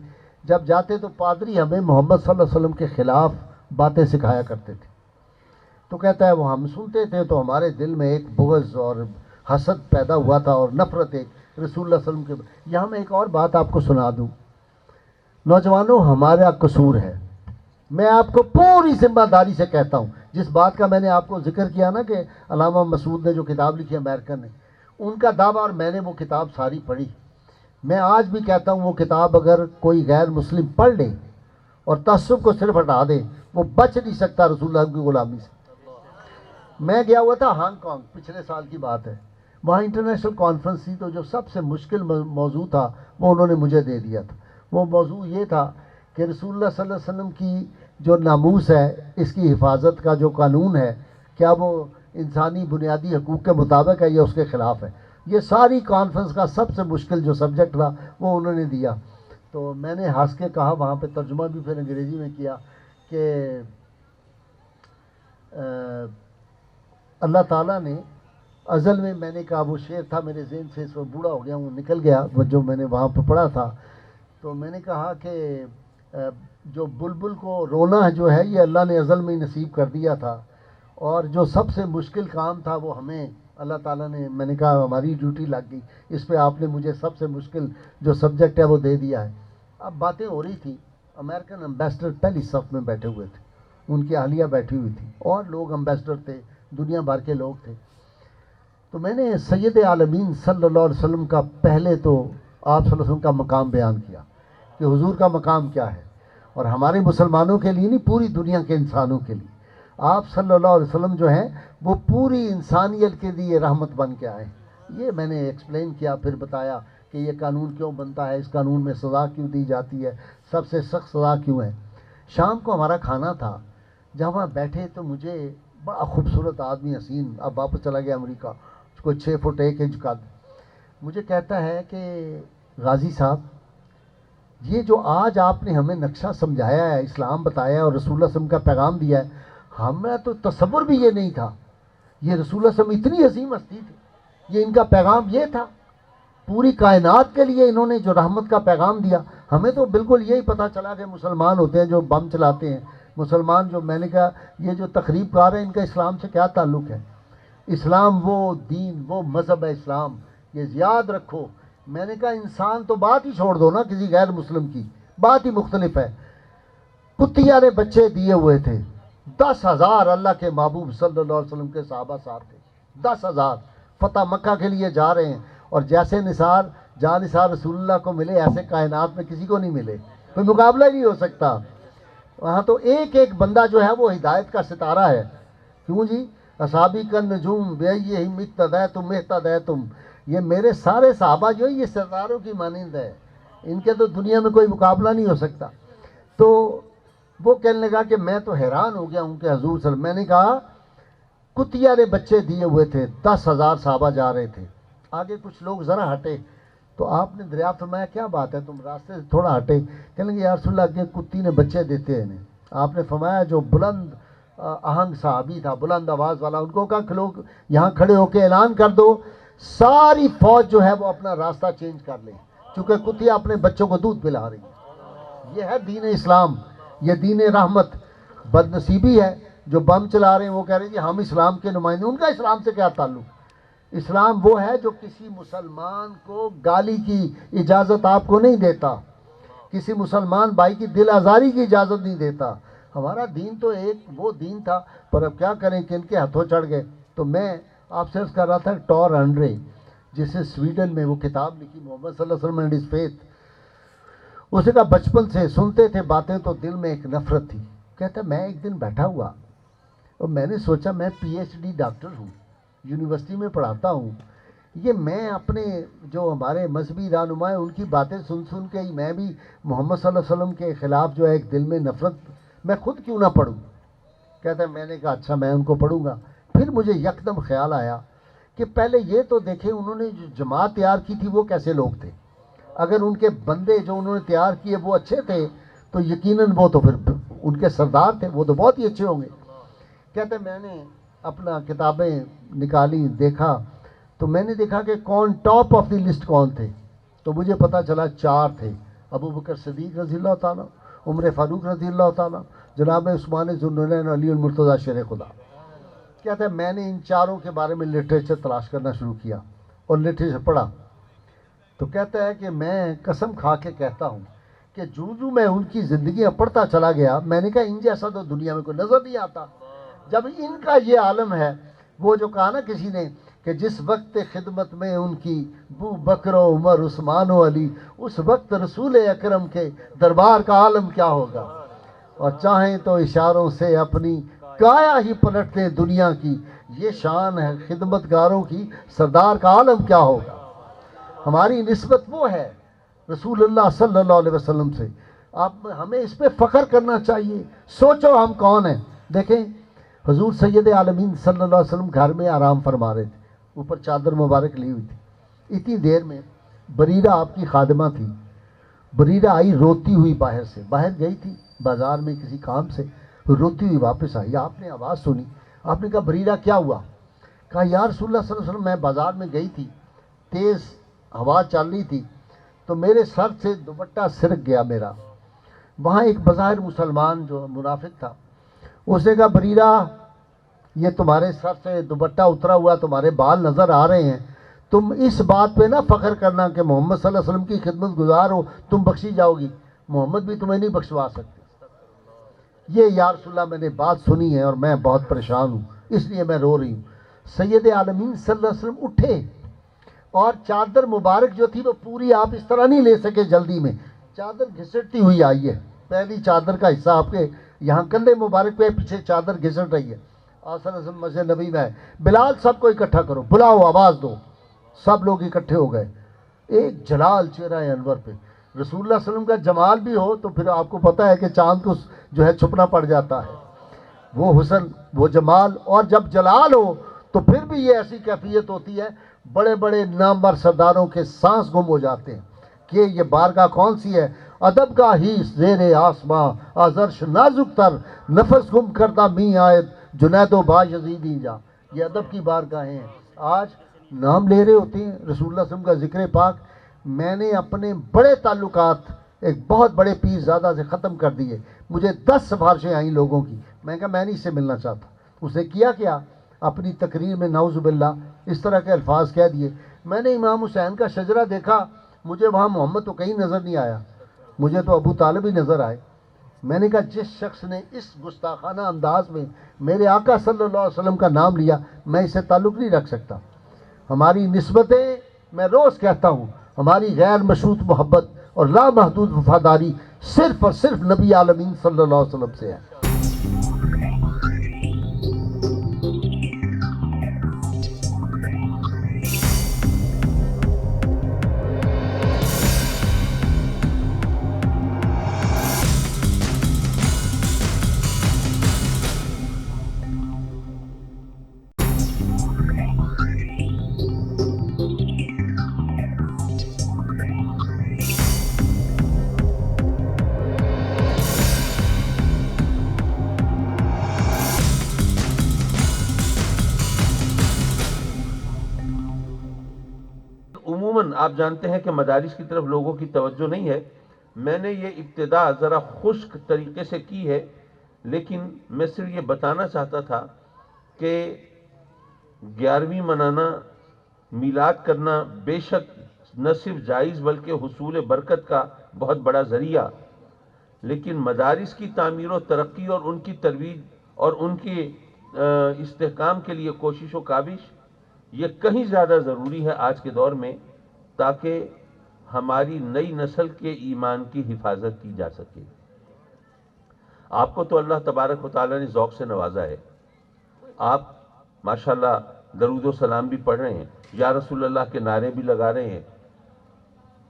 جب جاتے تو پادری ہمیں محمد صلی اللہ علیہ وسلم کے خلاف باتیں سکھایا کرتے تھے، تو کہتا ہے وہ ہم سنتے تھے تو ہمارے دل میں ایک بغض اور حسد پیدا ہوا تھا اور نفرت ایک رسول اللہ صلی اللہ علیہ وسلم کے۔ یہاں میں ایک اور بات آپ کو سنا دوں، نوجوانوں ہمارا قصور ہے، میں آپ کو پوری ذمہ داری سے کہتا ہوں، جس بات کا میں نے آپ کو ذکر کیا نا کہ علامہ مسعود نے جو کتاب لکھی امریکن نے، ان کا دعویٰ، اور میں نے وہ کتاب ساری پڑھی۔ میں آج بھی کہتا ہوں وہ کتاب اگر کوئی غیر مسلم پڑھ لے اور تعصب کو صرف ہٹا دے، وہ بچ نہیں سکتا رسول اللہ کی غلامی سے۔ میں گیا ہوا تھا ہانگ کانگ، پچھلے سال کی بات ہے، وہاں انٹرنیشنل کانفرنس تھی، تو جو سب سے مشکل موضوع تھا وہ انہوں نے مجھے دے دیا تھا۔ وہ موضوع یہ تھا کہ رسول اللہ صلی اللہ علیہ وسلم کی جو ناموس ہے، اس کی حفاظت کا جو قانون ہے، کیا وہ انسانی بنیادی حقوق کے مطابق ہے یا اس کے خلاف ہے؟ یہ ساری کانفرنس کا سب سے مشکل جو سبجیکٹ تھا وہ انہوں نے دیا. تو میں نے ہنس کے کہا, وہاں پہ ترجمہ بھی پھر انگریزی میں کیا, کہ اللہ تعالیٰ نے ازل میں نے کہا, وہ شعر تھا میرے ذہن سے, اس وقت بوڑھا ہو گیا ہوں, نکل گیا جو میں نے وہاں پہ پڑھا تھا. تو میں نے کہا کہ جو بلبل کو رونا جو ہے یہ اللہ نے ازل میں ہی نصیب کر دیا تھا, اور جو سب سے مشکل کام تھا وہ ہمیں اللہ تعالیٰ نے, میں نے کہا ہماری ڈیوٹی لگ گئی, اس پہ آپ نے مجھے سب سے مشکل جو سبجیکٹ ہے وہ دے دیا ہے. اب باتیں ہو رہی تھی, امریکن امبیسڈر پہلی صف میں بیٹھے ہوئے تھے, ان کی اہلیہ بیٹھی ہوئی تھی, اور لوگ امبیسڈر تھے, دنیا بھر کے لوگ تھے. تو میں نے سید عالمین صلی اللہ علیہ وسلم کا پہلے تو آپ صلی اللہ علیہ وسلم کا مقام بیان کیا کہ حضور کا مقام کیا ہے, اور ہمارے مسلمانوں کے لیے نہیں, پوری دنیا کے انسانوں کے لیے آپ صلی اللہ علیہ وسلم جو ہیں وہ پوری انسانیت کے لیے رحمت بن کے آئے. یہ میں نے ایکسپلین کیا, پھر بتایا کہ یہ قانون کیوں بنتا ہے, اس قانون میں سزا کیوں دی جاتی ہے, سب سے سخت سزا کیوں ہے. شام کو ہمارا کھانا تھا, جب وہاں بیٹھے تو مجھے بڑا خوبصورت آدمی, حسین, اب واپس چلا گیا امریکہ, اس کو 6 فٹ 1 انچ قد, مجھے کہتا ہے کہ غازی صاحب یہ جو آج آپ نے ہمیں نقشہ سمجھایا ہے, اسلام بتایا ہے اور رسول اللہ صلی اللہ علیہ وسلم کا پیغام دیا ہے, ہمیں تو تصور بھی یہ نہیں تھا. یہ رسول اللہ صلی اللہ علیہ وسلم اتنی عظیم ہستی تھی, یہ ان کا پیغام یہ تھا, پوری کائنات کے لیے انہوں نے جو رحمت کا پیغام دیا. ہمیں تو بالکل یہی پتہ چلا کہ مسلمان ہوتے ہیں جو بم چلاتے ہیں, مسلمان جو, میں نے کہا یہ جو تقریب کار ہیں ان کا اسلام سے کیا تعلق ہے. اسلام وہ دین, وہ مذہب ہے اسلام, یہ یاد رکھو. میں نے کہا انسان تو بات ہی چھوڑ دو نا, کسی غیر مسلم کی بات ہی مختلف ہے. کتیا نے بچے دیے ہوئے تھے, 10,000 اللہ کے محبوب صلی اللہ علیہ وسلم کے صحابہ ساتھ تھے, 10,000 فتح مکہ کے لیے جا رہے ہیں, اور جیسے نثار جان نثار رسول اللہ کو ملے ایسے کائنات میں کسی کو نہیں ملے, کوئی مقابلہ ہی نہیں ہو سکتا. وہاں تو ایک ایک بندہ جو ہے وہ ہدایت کا ستارہ ہے. کیوں جی, اصحابی کا نجوم بے مقتدیتم اہتدیتم, یہ میرے سارے صحابہ جو ہیں یہ ستاروں کی مانند ہے, ان کے تو دنیا میں کوئی مقابلہ نہیں ہو سکتا. تو وہ کہنے لگا کہ میں تو حیران ہو گیا ہوں کہ حضور صلی اللہ علیہ وسلم, میں نے کہا کتیا نے بچے دیے ہوئے تھے, 10,000 صحابہ جا رہے تھے, آگے کچھ لوگ ذرا ہٹے, تو آپ نے دریافت فرمایا کیا بات ہے, تم راستے سے تھوڑا ہٹے, کہنے لگے یا رسول اللہ کہ کتی نے بچے دیتے ہیں. آپ نے فرمایا جو بلند آہنگ صحابی تھا, بلند آواز والا, ان کو کہا کہ لوگ یہاں کھڑے ہو کے اعلان کر دو ساری فوج جو ہے وہ اپنا راستہ چینج کر لیں, چونکہ کتیا اپنے بچوں کو دودھ پلا رہی ہے. یہ ہے دین اسلام, یہ دین رحمت. بد نصیبی ہے جو بم چلا رہے ہیں وہ کہہ رہے ہیں کہ ہم اسلام کے نمائندے, ان کا اسلام سے کیا تعلق. اسلام وہ ہے جو کسی مسلمان کو گالی کی اجازت آپ کو نہیں دیتا, کسی مسلمان بھائی کی دل آزاری کی اجازت نہیں دیتا. ہمارا دین تو ایک وہ دین تھا, پر اب کیا کریں کہ ان کے ہاتھوں چڑھ گئے. تو میں آپ سے عرض کر رہا تھا ٹور ہنڈرے, جس نے سویڈن میں وہ کتاب لکھی محمد صلی اللہ علیہ وسلم اینڈ ہز فیتھ, اسے کہا بچپن سے سنتے تھے باتیں تو دل میں ایک نفرت تھی. کہتا میں ایک دن بیٹھا ہوا اور میں نے سوچا میں PhD ڈاکٹر ہوں, یونیورسٹی میں پڑھاتا ہوں, یہ میں اپنے جو ہمارے مذہبی رہنما ہیں ان کی باتیں سن سن کے ہی میں بھی محمد صلی اللہ علیہ وسلم کے خلاف جو ہے ایک دل میں نفرت, میں خود کیوں نہ پڑھوں. کہتا ہے میں نے کہا اچھا میں ان کو پڑھوں گا. پھر مجھے یکدم خیال آیا کہ پہلے یہ تو دیکھیں انہوں نے جو جماعت تیار کی تھی وہ کیسے لوگ تھے. اگر ان کے بندے جو انہوں نے تیار کیے وہ اچھے تھے تو یقیناً وہ تو پھر ان کے سردار تھے, وہ تو بہت ہی اچھے ہوں گے. کہتے میں نے اپنا کتابیں نکالی, دیکھا تو میں نے دیکھا کہ کون ٹاپ آف دی لسٹ کون تھے, تو مجھے پتہ چلا 4 تھے, ابو بکر صدیق رضی اللہ تعالیٰ, عمر فاروق رضی اللہ تعالیٰ, جناب عثمان ذو النورین علی المرتضیٰ شیر خدا. کہتا ہے میں نے ان 4 کے بارے میں لٹریچر تلاش کرنا شروع کیا اور لٹریچر پڑھا. تو کہتا ہے کہ میں قسم کھا کے کہتا ہوں کہ جو میں ان کی زندگیاں پڑھتا چلا گیا, میں نے کہا ان جیسا تو دنیا میں کوئی نظر نہیں آتا. جب ان کا یہ عالم ہے, وہ جو کہا نا کسی نے کہ جس وقت خدمت میں ان کی ابو بکر و عمر عثمان و علی, اس وقت رسول اکرم کے دربار کا عالم کیا ہوگا. اور چاہیں تو اشاروں سے اپنی کایا ہی پلٹ دیں دنیا کی, یہ شان ہے خدمت گاروں کی, سردار کا عالم کیا ہوگا. ہماری نسبت وہ ہے رسول اللہ صلی اللہ علیہ وسلم سے. آپ ہمیں اس پہ فخر کرنا چاہیے. سوچو ہم کون ہیں. دیکھیں حضور سید عالمین صلی اللہ علیہ وسلم گھر میں آرام فرما رہے تھے, اوپر چادر مبارک لی ہوئی تھی. اتنی دیر میں بریرہ آپ کی خادمہ تھی، بریرہ آئی روتی ہوئی باہر سے، باہر گئی تھی بازار میں کسی کام سے، روتی ہوئی واپس آئی، آپ نے آواز سنی، آپ نے کہا بریرہ کیا ہوا؟ کہا یا رسول اللہ صلی اللہ علیہ وسلم میں بازار میں گئی تھی، تیز ہوا چل رہی تھی تو میرے سر سے دوپٹہ سرک گیا میرا۔ وہاں ایک بظاہر مسلمان جو منافق تھا، اس نے کہا بریرہ یہ تمہارے سر سے دوپٹہ اترا ہوا، تمہارے بال نظر آ رہے ہیں، تم اس بات پہ نہ فخر کرنا کہ محمد صلی اللہ علیہ وسلم کی خدمت گزار ہو، تم بخشی جاؤ گی، محمد بھی تمہیں نہیں بخشوا سکتے۔ یہ یا رسول اللہ میں نے بات سنی ہے اور میں بہت پریشان ہوں، اس لیے میں رو رہی ہوں۔ سید عالمین صلی اللہ علیہ وسلم اٹھے اور چادر مبارک جو تھی وہ پوری آپ اس طرح نہیں لے سکے جلدی میں، چادر گھسٹتی ہوئی آئی ہے، پہلی چادر کا حصہ آپ کے یہاں کندھے مبارک پہ پیچھے چادر گھسٹ رہی ہے۔ آپ صلی اللہ علیہ وسلم مسجد نبی میں ہے، بلال سب کو اکٹھا کرو، بلاؤ، آواز دو۔ سب لوگ اکٹھے ہو گئے، ایک جلال چہرہ انور پہ، رسول اللہ صلی اللہ علیہ وسلم کا جمال بھی ہو تو پھر آپ کو پتہ ہے کہ چاند کو جو ہے چھپنا پڑ جاتا ہے، وہ حسن، وہ جمال، اور جب جلال ہو تو پھر بھی یہ ایسی کیفیت ہوتی ہے، بڑے بڑے نامور سرداروں کے سانس گم ہو جاتے ہیں کہ یہ بارگاہ کون سی ہے، ادب کا ہی زیر آسماں آزرش نازک تر، نفس گم کردہ می آیت جنید و با یزیدی جا، یہ ادب کی بارگاہیں ہیں۔ آج نام لے رہے ہوتے ہیں رسول اللہ صلی اللہ علیہ وسلم کا ذکر پاک، میں نے اپنے بڑے تعلقات ایک بہت بڑے پیر زادہ سے ختم کر دیے، مجھے 10 سفارشیں آئیں لوگوں کی، میں کہا میں نہیں اس سے ملنا چاہتا۔ اس نے کیا اپنی تقریر میں نعوذ باللہ اس طرح کے الفاظ کہہ دیے۔ میں نے امام حسین کا شجرہ دیکھا، مجھے وہاں محمد تو کہیں نظر نہیں آیا، مجھے تو ابو طالب ہی نظر آئے۔ میں نے کہا جس شخص نے اس گستاخانہ انداز میں میرے آقا صلی اللہ علیہ وسلم کا نام لیا، میں اس سے تعلق نہیں رکھ سکتا۔ ہماری نسبتیں، میں روز کہتا ہوں، ہماری غیر مشروط محبت اور لامحدود وفاداری صرف اور صرف نبی عالمین صلی اللہ علیہ وسلم سے ہے۔ عموماً آپ جانتے ہیں کہ مدارس کی طرف لوگوں کی توجہ نہیں ہے۔ میں نے یہ ابتدا ذرا خشک طریقے سے کی ہے، لیکن میں صرف یہ بتانا چاہتا تھا کہ 11ویں منانا، میلاد کرنا بے شک نہ صرف جائز بلکہ حصول برکت کا بہت بڑا ذریعہ، لیکن مدارس کی تعمیر و ترقی اور ان کی ترویج اور ان کے استحکام کے لیے کوشش و کاوش یہ کہیں زیادہ ضروری ہے آج کے دور میں، تاکہ ہماری نئی نسل کے ایمان کی حفاظت کی جا سکے۔ آپ کو تو اللہ تبارک و تعالیٰ نے ذوق سے نوازا ہے، آپ ماشاءاللہ درود و سلام بھی پڑھ رہے ہیں، یا رسول اللہ کے نعرے بھی لگا رہے ہیں،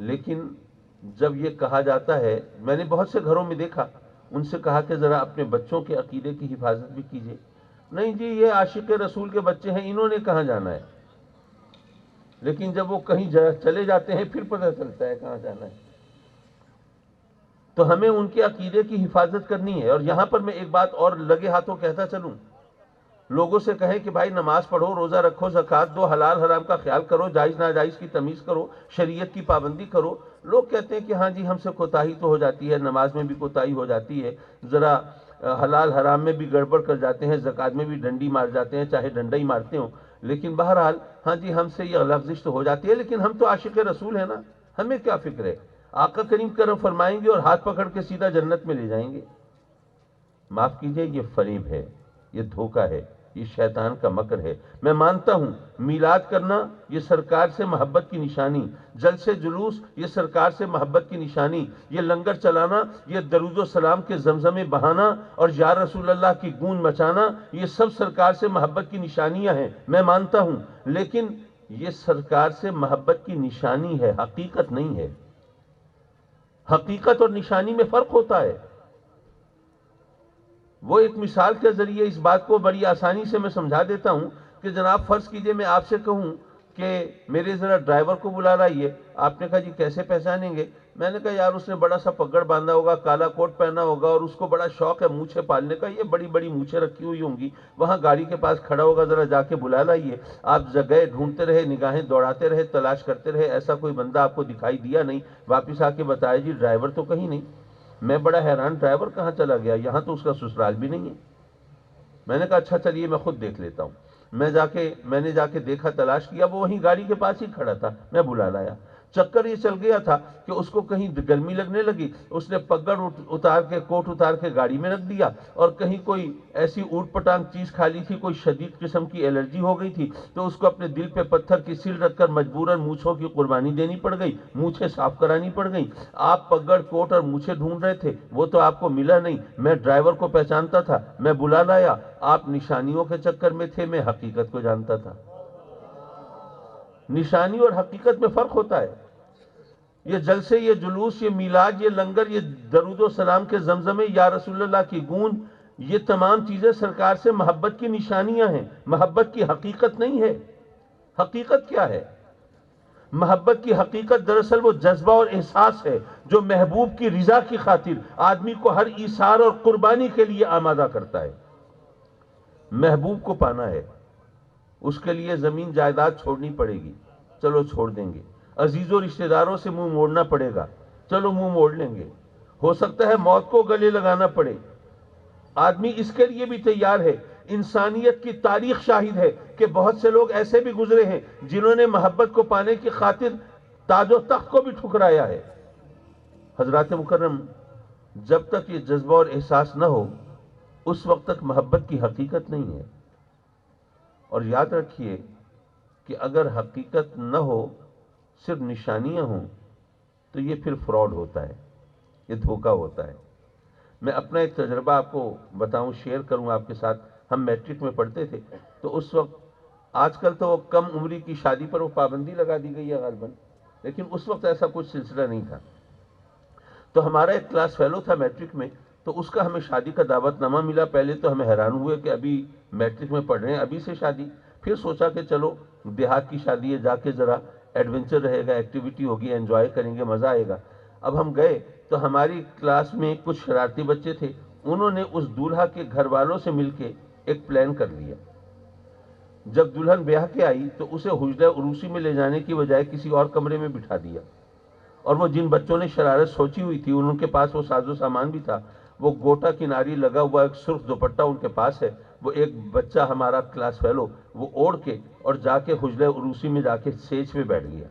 لیکن جب یہ کہا جاتا ہے، میں نے بہت سے گھروں میں دیکھا، ان سے کہا کہ ذرا اپنے بچوں کے عقیدے کی حفاظت بھی کیجیے، نہیں جی یہ عاشق رسول کے بچے ہیں، انہوں نے کہاں جانا ہے، لیکن جب وہ کہیں چلے جاتے ہیں پھر پتہ چلتا ہے کہاں جانا ہے۔ تو ہمیں ان کے عقیدے کی حفاظت کرنی ہے۔ اور یہاں پر میں ایک بات اور لگے ہاتھوں کہتا چلوں، لوگوں سے کہیں کہ بھائی نماز پڑھو، روزہ رکھو، زکوٰۃ دو، حلال حرام کا خیال کرو، جائز ناجائز کی تمیز کرو، شریعت کی پابندی کرو۔ لوگ کہتے ہیں کہ ہاں جی ہم سے کوتاہی تو ہو جاتی ہے، نماز میں بھی کوتاہی ہو جاتی ہے، ذرا حلال حرام میں بھی گڑبڑ کر جاتے ہیں، زکوٰۃ میں بھی ڈنڈی مار جاتے ہیں، چاہے ڈنڈا ہی مارتے ہوں، لیکن بہرحال ہاں جی ہم سے یہ لغزش تو ہو جاتی ہے، لیکن ہم تو عاشق رسول ہیں نا، ہمیں کیا فکر ہے، آقا کریم کرم فرمائیں گے اور ہاتھ پکڑ کے سیدھا جنت میں لے جائیں گے۔ معاف کیجئے، یہ فریب ہے، یہ دھوکہ ہے، یہ شیطان کا مکر ہے۔ میں مانتا ہوں میلاد کرنا یہ سرکار سے محبت کی نشانی، جلسے جلوس یہ سرکار سے محبت کی نشانی، یہ لنگر چلانا، یہ درود و سلام کے زمزمے بہانا اور یا رسول اللہ کی گونج مچانا، یہ سب سرکار سے محبت کی نشانیاں ہیں، میں مانتا ہوں، لیکن یہ سرکار سے محبت کی نشانی ہے، حقیقت نہیں ہے۔ حقیقت اور نشانی میں فرق ہوتا ہے۔ وہ ایک مثال کے ذریعے اس بات کو بڑی آسانی سے میں سمجھا دیتا ہوں کہ جناب فرض کیجئے میں آپ سے کہوں کہ میرے ذرا ڈرائیور کو بلا لائیے. آپ نے کہا جی کیسے پہچانیں گے؟ میں نے کہا یار اس نے بڑا سا پگڑ باندھا ہوگا, کالا کوٹ پہنا ہوگا, اور اس کو بڑا شوق ہے مونچھیں پالنے کا, یہ بڑی بڑی مونچھیں رکھی ہوئی ہوں گی, وہاں گاڑی کے پاس کھڑا ہوگا, ذرا جا کے بلا لائیے. آپ جگہ ڈھونڈتے رہے, نگاہیں دوڑاتے رہے, تلاش کرتے رہے, ایسا کوئی بندہ آپ کو دکھائی دیا نہیں. واپس آ کے بتایا جی ڈرائیور تو کہیں نہیں. میں بڑا حیران, ڈرائیور کہاں چلا گیا؟ یہاں تو اس کا سسرال بھی نہیں ہے. میں نے کہا اچھا چلیے میں خود دیکھ لیتا ہوں. میں نے جا کے دیکھا, تلاش کیا, وہ وہیں گاڑی کے پاس ہی کھڑا تھا. میں بلا لایا. چکر یہ چل گیا تھا کہ اس کو کہیں گرمی لگنے لگی, اس نے پگڑ اتار کے, کوٹ اتار کے گاڑی میں رکھ دیا, اور کہیں کوئی ایسی اوٹ پٹانگ چیز کھا لی تھی, کوئی شدید قسم کی الرجی ہو گئی تھی, تو اس کو اپنے دل پہ پتھر کی سیل رکھ کر مجبوراً مونچھوں کی قربانی دینی پڑ گئی, مونچھیں صاف کرانی پڑ گئی. آپ پگڑ, کوٹ اور مونچھیں ڈھونڈ رہے تھے, وہ تو آپ کو ملا نہیں. میں ڈرائیور کو پہچانتا تھا, میں بلا لایا. آپ نشانیوں کے چکر میں تھے, میں حقیقت کو جانتا تھا. نشانی اور حقیقت میں فرق ہوتا ہے. یہ جلسے, یہ جلوس, یہ میلاد, یہ لنگر, یہ درود و سلام کے زمزمے, یا رسول اللہ کی گونج, یہ تمام چیزیں سرکار سے محبت کی نشانیاں ہیں, محبت کی حقیقت نہیں ہے. حقیقت کیا ہے؟ محبت کی حقیقت دراصل وہ جذبہ اور احساس ہے جو محبوب کی رضا کی خاطر آدمی کو ہر ایثار اور قربانی کے لیے آمادہ کرتا ہے. محبوب کو پانا ہے, اس کے لیے زمین جائیداد چھوڑنی پڑے گی, چلو چھوڑ دیں گے. عزیز و رشتہ داروں سے منہ موڑنا پڑے گا, چلو منہ موڑ لیں گے. ہو سکتا ہے موت کو گلے لگانا پڑے, آدمی اس کے لیے بھی تیار ہے. انسانیت کی تاریخ شاہد ہے کہ بہت سے لوگ ایسے بھی گزرے ہیں جنہوں نے محبت کو پانے کی خاطر تاج و تخت کو بھی ٹھکرایا ہے. حضرات مکرم, جب تک یہ جذبہ اور احساس نہ ہو اس وقت تک محبت کی حقیقت نہیں ہے. اور یاد رکھیے کہ اگر حقیقت نہ ہو, صرف نشانیاں ہوں, تو یہ پھر فراڈ ہوتا ہے, یہ دھوکہ ہوتا ہے. میں اپنا ایک تجربہ آپ کو بتاؤں, شیئر کروں آپ کے ساتھ. ہم میٹرک میں پڑھتے تھے, تو اس وقت, آج کل تو کم عمری کی شادی پر وہ پابندی لگا دی گئی ہے غالباً, لیکن اس وقت ایسا کچھ سلسلہ نہیں تھا. تو ہمارا ایک کلاس فیلو تھا میٹرک میں, تو اس کا ہمیں شادی کا دعوت نامہ ملا. پہلے تو ہمیں حیران ہوئے کہ ابھی میٹرک میں پڑھ رہے ہیں, ابھی سے شادی. پھر سوچا کہ چلو دیہات کی شادی ہے, جا کے ذرا ایڈونچر رہے گا, ایکٹیویٹی ہوگی, انجوائے کریں گے, مزہ آئے گا. اب ہم گئے تو ہماری کلاس میں کچھ شرارتی بچے تھے, انہوں نے اس دولہا کے گھر والوں سے مل کے ایک پلان کر لیا. جب دلہن بیاہ کے آئی تو اسے حجرہ عروسی میں لے جانے کی بجائے کسی اور کمرے میں بٹھا دیا. اور وہ جن بچوں نے شرارت سوچی ہوئی تھی, ان کے پاس وہ ساز و سامان بھی تھا. وہ گوٹا کناری لگا ہوا ایک سرخ دوپٹہ ان کے پاس ہے. وہ ایک بچہ ہمارا کلاس فیلو, وہ اوڑھ کے اور جا کے حجرہ عروسی میں جا کے سیج پہ بیٹھ گیا.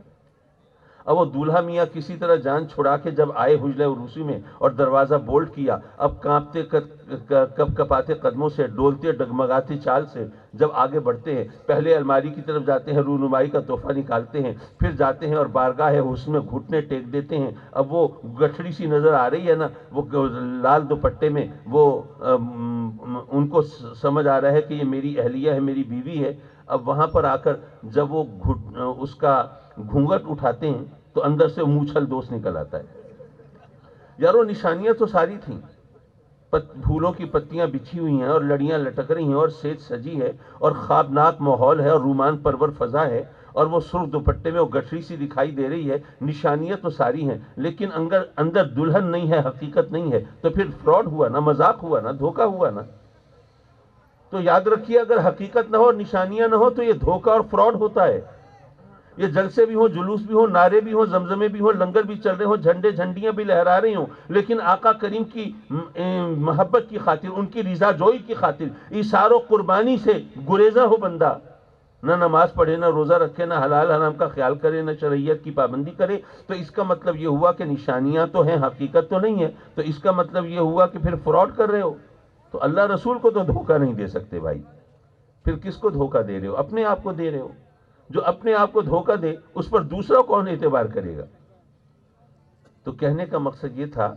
اب وہ دولہا میاں کسی طرح جان چھڑا کے جب آئے حجرہ عروسی میں اور دروازہ بولٹ کیا, اب کانپتے کپ کپاتے قدموں سے, ڈولتے ڈگمگاتی چال سے جب آگے بڑھتے ہیں, پہلے الماری کی طرف جاتے ہیں, رونمائی کا تحفہ نکالتے ہیں, پھر جاتے ہیں اور بارگاہ حسن میں گھٹنے ٹیک دیتے ہیں. اب وہ گٹھڑی سی نظر آ رہی ہے نا, وہ لال دوپٹے میں, وہ ان کو سمجھ آ رہا ہے کہ یہ میری اہلیہ ہے, میری بیوی ہے. اب وہاں پر آ کر جب وہ اس کا گھونگھٹ اٹھاتے ہیں تو اندر سے موچھل دوست نکل آتا ہے. یارو نشانیاں تو ساری تھیں, پھولوں کی پتیاں بچھی ہوئی ہیں, اور لڑیاں لٹک رہی ہیں, اور سیج سجی ہے, اور خوابناک ماحول ہے, اور رومان پرور فضا ہے, اور وہ سرخ دوپٹے میں وہ گٹھڑی سی دکھائی دے رہی ہے. نشانیاں تو ساری ہیں, لیکن اندر دلہن نہیں ہے, حقیقت نہیں ہے. تو پھر فراڈ ہوا نا, مذاق ہوا نا, دھوکہ ہوا نا. تو یاد رکھیے, اگر حقیقت نہ ہو, نشانیاں نہ ہو, تو یہ دھوکہ اور فراڈ ہوتا ہے. یہ جلسے بھی ہوں, جلوس بھی ہوں, نعرے بھی ہوں, زمزمے بھی ہوں, لنگر بھی چل رہے ہوں, جھنڈے جھنڈیاں بھی لہرا رہی ہوں, لیکن آقا کریم کی محبت کی خاطر, ان کی رضا جوئی کی خاطر ایثار و قربانی سے گریزاں ہو بندہ, نہ نماز پڑھے, نہ روزہ رکھے, نہ حلال حرام کا خیال کرے, نہ شرعیت کی پابندی کرے, تو اس کا مطلب یہ ہوا کہ نشانیاں تو ہیں, حقیقت تو نہیں ہے. تو اس کا مطلب یہ ہوا کہ پھر فراڈ کر رہے ہو. تو اللہ رسول کو تو دھوکہ نہیں دے سکتے بھائی, پھر کس کو دھوکہ دے رہے ہو؟ اپنے آپ کو دے رہے ہو. جو اپنے آپ کو دھوکہ دے, اس پر دوسرا کون اعتبار کرے گا؟ تو کہنے کا مقصد یہ تھا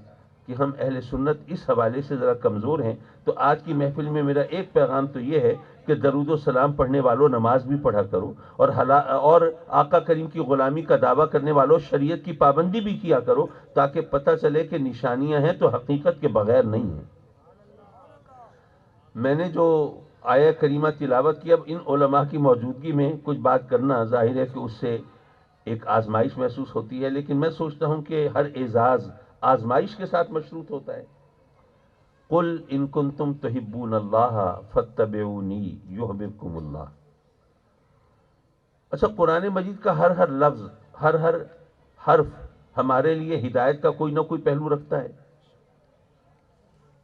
کہ ہم اہل سنت اس حوالے سے ذرا کمزور ہیں. تو آج کی محفل میں میرا ایک پیغام تو یہ ہے کہ درود و سلام پڑھنے والوں نماز بھی پڑھا کرو, اور آقا کریم کی غلامی کا دعویٰ کرنے والوں شریعت کی پابندی بھی کیا کرو, تاکہ پتہ چلے کہ نشانیاں ہیں تو حقیقت کے بغیر نہیں ہیں. میں نے جو آیہ کریمہ تلاوت کی. اب ان علماء کی موجودگی میں کچھ بات کرنا ظاہر ہے کہ اس سے ایک آزمائش محسوس ہوتی ہے، لیکن میں سوچتا ہوں کہ ہر اعزاز آزمائش کے ساتھ مشروط ہوتا ہے. قل ان کنتم تحبون اللہ فاتبعونی یحببکم اللہ. اچھا، قرآن مجید کا ہر لفظ، ہر حرف ہمارے لیے ہدایت کا کوئی نہ کوئی پہلو رکھتا ہے،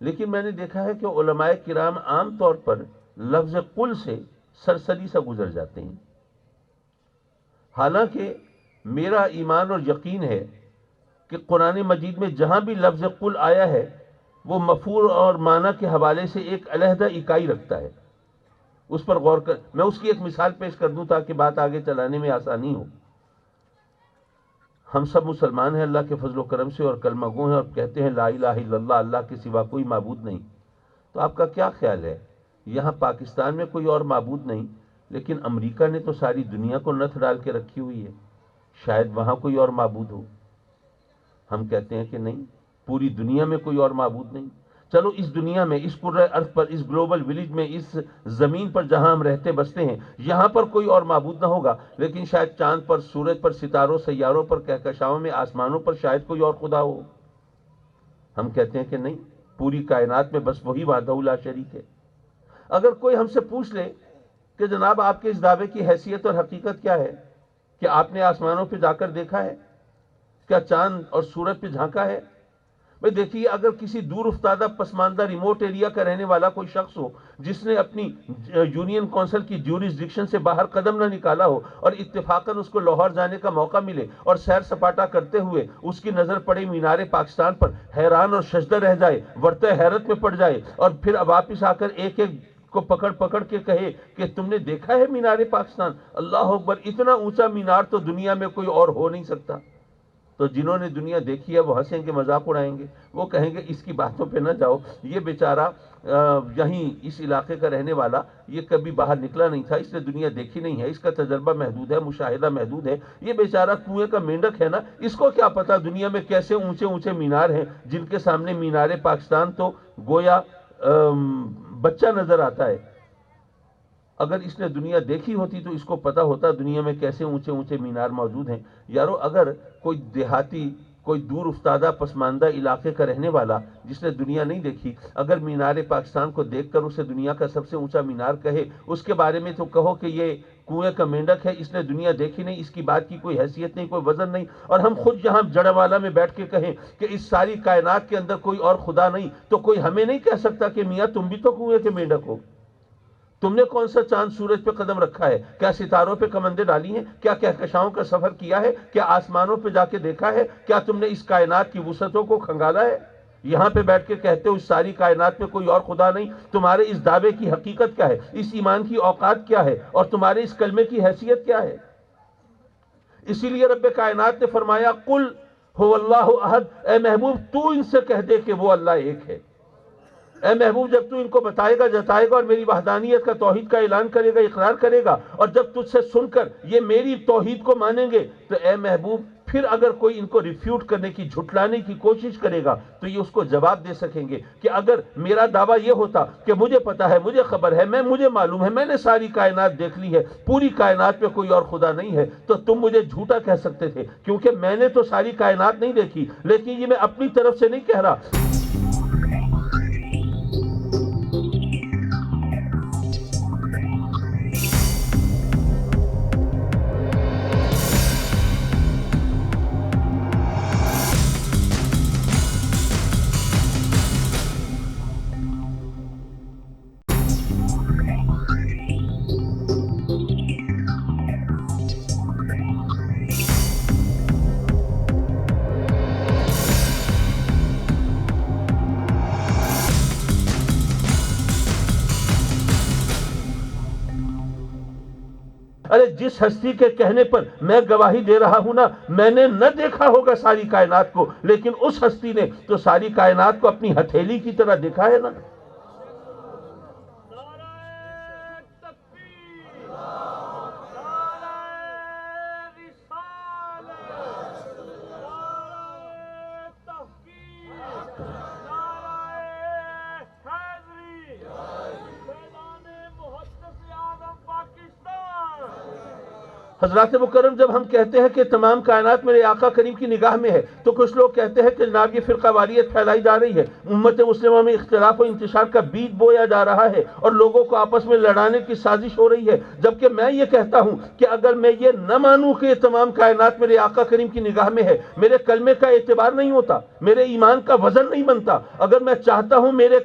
لیکن میں نے دیکھا ہے کہ علماء کرام عام طور پر لفظ قل سے سرسری سے گزر جاتے ہیں. حالانکہ میرا ایمان اور یقین ہے کہ قرآن مجید میں جہاں بھی لفظ قل آیا ہے وہ مفعول اور معنی کے حوالے سے ایک علیحدہ اکائی رکھتا ہے. اس پر غور کر، میں اس کی ایک مثال پیش کر دوں تاکہ بات آگے چلانے میں آسانی ہو. ہم سب مسلمان ہیں اللہ کے فضل و کرم سے اور کلمہ گو ہیں اور کہتے ہیں لا الہ الا اللہ، اللہ کے سوا کوئی معبود نہیں. تو آپ کا کیا خیال ہے، یہاں پاکستان میں کوئی اور معبود نہیں، لیکن امریکہ نے تو ساری دنیا کو نتھ ڈال کے رکھی ہوئی ہے، شاید وہاں کوئی اور معبود ہو. ہم کہتے ہیں کہ نہیں، پوری دنیا میں کوئی اور معبود نہیں. چلو اس دنیا میں، اس کرۂ ارض پر، اس گلوبل ولیج میں، اس زمین پر جہاں ہم رہتے بستے ہیں، یہاں پر کوئی اور معبود نہ ہوگا، لیکن شاید چاند پر، سورج پر، ستاروں، سیاروں پر، کہکشاؤں میں، آسمانوں پر شاید کوئی اور خدا ہو. ہم کہتے ہیں کہ نہیں، پوری کائنات میں بس وہی وحدہ لا شریک ہے. اگر کوئی ہم سے پوچھ لے کہ جناب آپ کے اس دعوے کی حیثیت اور حقیقت کیا ہے، کہ آپ نے آسمانوں پہ جا کر دیکھا ہے، کیا چاند اور سورج پہ جھانکا ہے؟ بھئی دیکھیے، اگر کسی دور افتادہ پسماندہ ریموٹ ایریا کا رہنے والا کوئی شخص ہو جس نے اپنی یونین کونسل کی جوریسڈکشن سے باہر قدم نہ نکالا ہو اور اتفاقاً اس کو لاہور جانے کا موقع ملے اور سیر سپاٹا کرتے ہوئے اس کی نظر پڑے مینار پاکستان پر، حیران اور ششدر رہ جائے، ورطہ حیرت میں پڑ جائے، اور پھر واپس آ کر ایک ایک کو پکڑ کے کہے کہ تم نے دیکھا ہے مینار پاکستان؟ اللہ اکبر، اتنا اونچا مینار تو دنیا میں کوئی اور ہو نہیں سکتا. تو جنہوں نے دنیا دیکھی ہے وہ ہنسیں گے، مذاق اڑائیں گے، وہ کہیں گے اس کی باتوں پہ نہ جاؤ، یہ بیچارہ یہیں اس علاقے کا رہنے والا، یہ کبھی باہر نکلا نہیں تھا، اس نے دنیا دیکھی نہیں ہے، اس کا تجربہ محدود ہے، مشاہدہ محدود ہے، یہ بیچارہ کنویں کا مینڈک ہے نا، اس کو کیا پتا دنیا میں کیسے اونچے اونچے مینار ہیں جن کے سامنے مینار پاکستان تو گویا بچہ نظر آتا ہے. اگر اس نے دنیا دیکھی ہوتی تو اس کو پتا ہوتا دنیا میں کیسے اونچے اونچے مینار موجود ہیں. یارو، اگر کوئی دیہاتی، کوئی دور افتادہ پسماندہ علاقے کا رہنے والا جس نے دنیا نہیں دیکھی، اگر مینار پاکستان کو دیکھ کر اسے دنیا کا سب سے اونچا مینار کہے، اس کے بارے میں تو کہو کہ یہ کنویں کا مینڈک ہے، اس نے دنیا دیکھی نہیں، اس کی بات کی کوئی حیثیت نہیں، کوئی وزن نہیں، اور ہم خود یہاں جڑ والا میں بیٹھ کے کہیں کہ اس ساری کائنات کے اندر کوئی اور خدا نہیں، تو کوئی ہمیں نہیں کہہ سکتا کہ میاں تم بھی تو کنویں کے مینڈک ہو. تم نے کون سا چاند سورج پہ قدم رکھا ہے؟ کیا ستاروں پہ کمندیں ڈالی ہیں؟ کیا کہکشاؤں کا سفر کیا ہے؟ کیا آسمانوں پہ جا کے دیکھا ہے؟ کیا تم نے اس کائنات کی وسعتوں کو کھنگالا ہے؟ یہاں پہ بیٹھ کے کہتے ہو اس ساری کائنات میں کوئی اور خدا نہیں. تمہارے اس دعوے کی حقیقت کیا ہے؟ اس ایمان کی اوقات کیا ہے؟ اور تمہارے اس کلمے کی حیثیت کیا ہے؟ اسی لیے رب کائنات نے فرمایا قل هو اللہ احد، اے محبوب تو ان سے کہہ دے کہ وہ اللہ ایک ہے. اے محبوب، جب تو ان کو بتائے گا، جتائے گا اور میری وحدانیت کا، توحید کا اعلان کرے گا، اقرار کرے گا، اور جب تجھ سے سن کر یہ میری توحید کو مانیں گے، تو اے محبوب پھر اگر کوئی ان کو ریفیوٹ کرنے کی، جھٹلانے کی کوشش کرے گا تو یہ اس کو جواب دے سکیں گے کہ اگر میرا دعویٰ یہ ہوتا کہ مجھے پتا ہے، مجھے خبر ہے، مجھے معلوم ہے، میں نے ساری کائنات دیکھ لی ہے، پوری کائنات میں کوئی اور خدا نہیں ہے، تو تم مجھے جھوٹا کہہ سکتے تھے، کیونکہ میں نے تو ساری کائنات نہیں دیکھی. لیکن یہ میں اپنی طرف سے نہیں کہہ رہا. ارے جس ہستی کے کہنے پر میں گواہی دے رہا ہوں نا، میں نے نہ دیکھا ہوگا ساری کائنات کو، لیکن اس ہستی نے تو ساری کائنات کو اپنی ہتھیلی کی طرح دیکھا ہے نا. حضرات مکرم جب ہم کہتے ہیں کہ تمام کائنات میرے آقا کریم کی نگاہ میں ہے تو کچھ لوگ کہتے ہیں کہ جناب یہ فرقہ واریت پھیلائی جا رہی ہے، امت مسلمہ میں اختلاف و انتشار کا بیج بویا جا رہا ہے اور لوگوں کو آپس میں لڑانے کی سازش ہو رہی ہے، جبکہ میں یہ کہتا ہوں کہ اگر میں یہ نہ مانوں کہ یہ تمام کائنات میرے آقا کریم کی نگاہ میں ہے، میرے کلمے کا اعتبار نہیں ہوتا، میرے ایمان کا وزن نہیں بنتا۔ اگر میں چاہتا ہوں میرے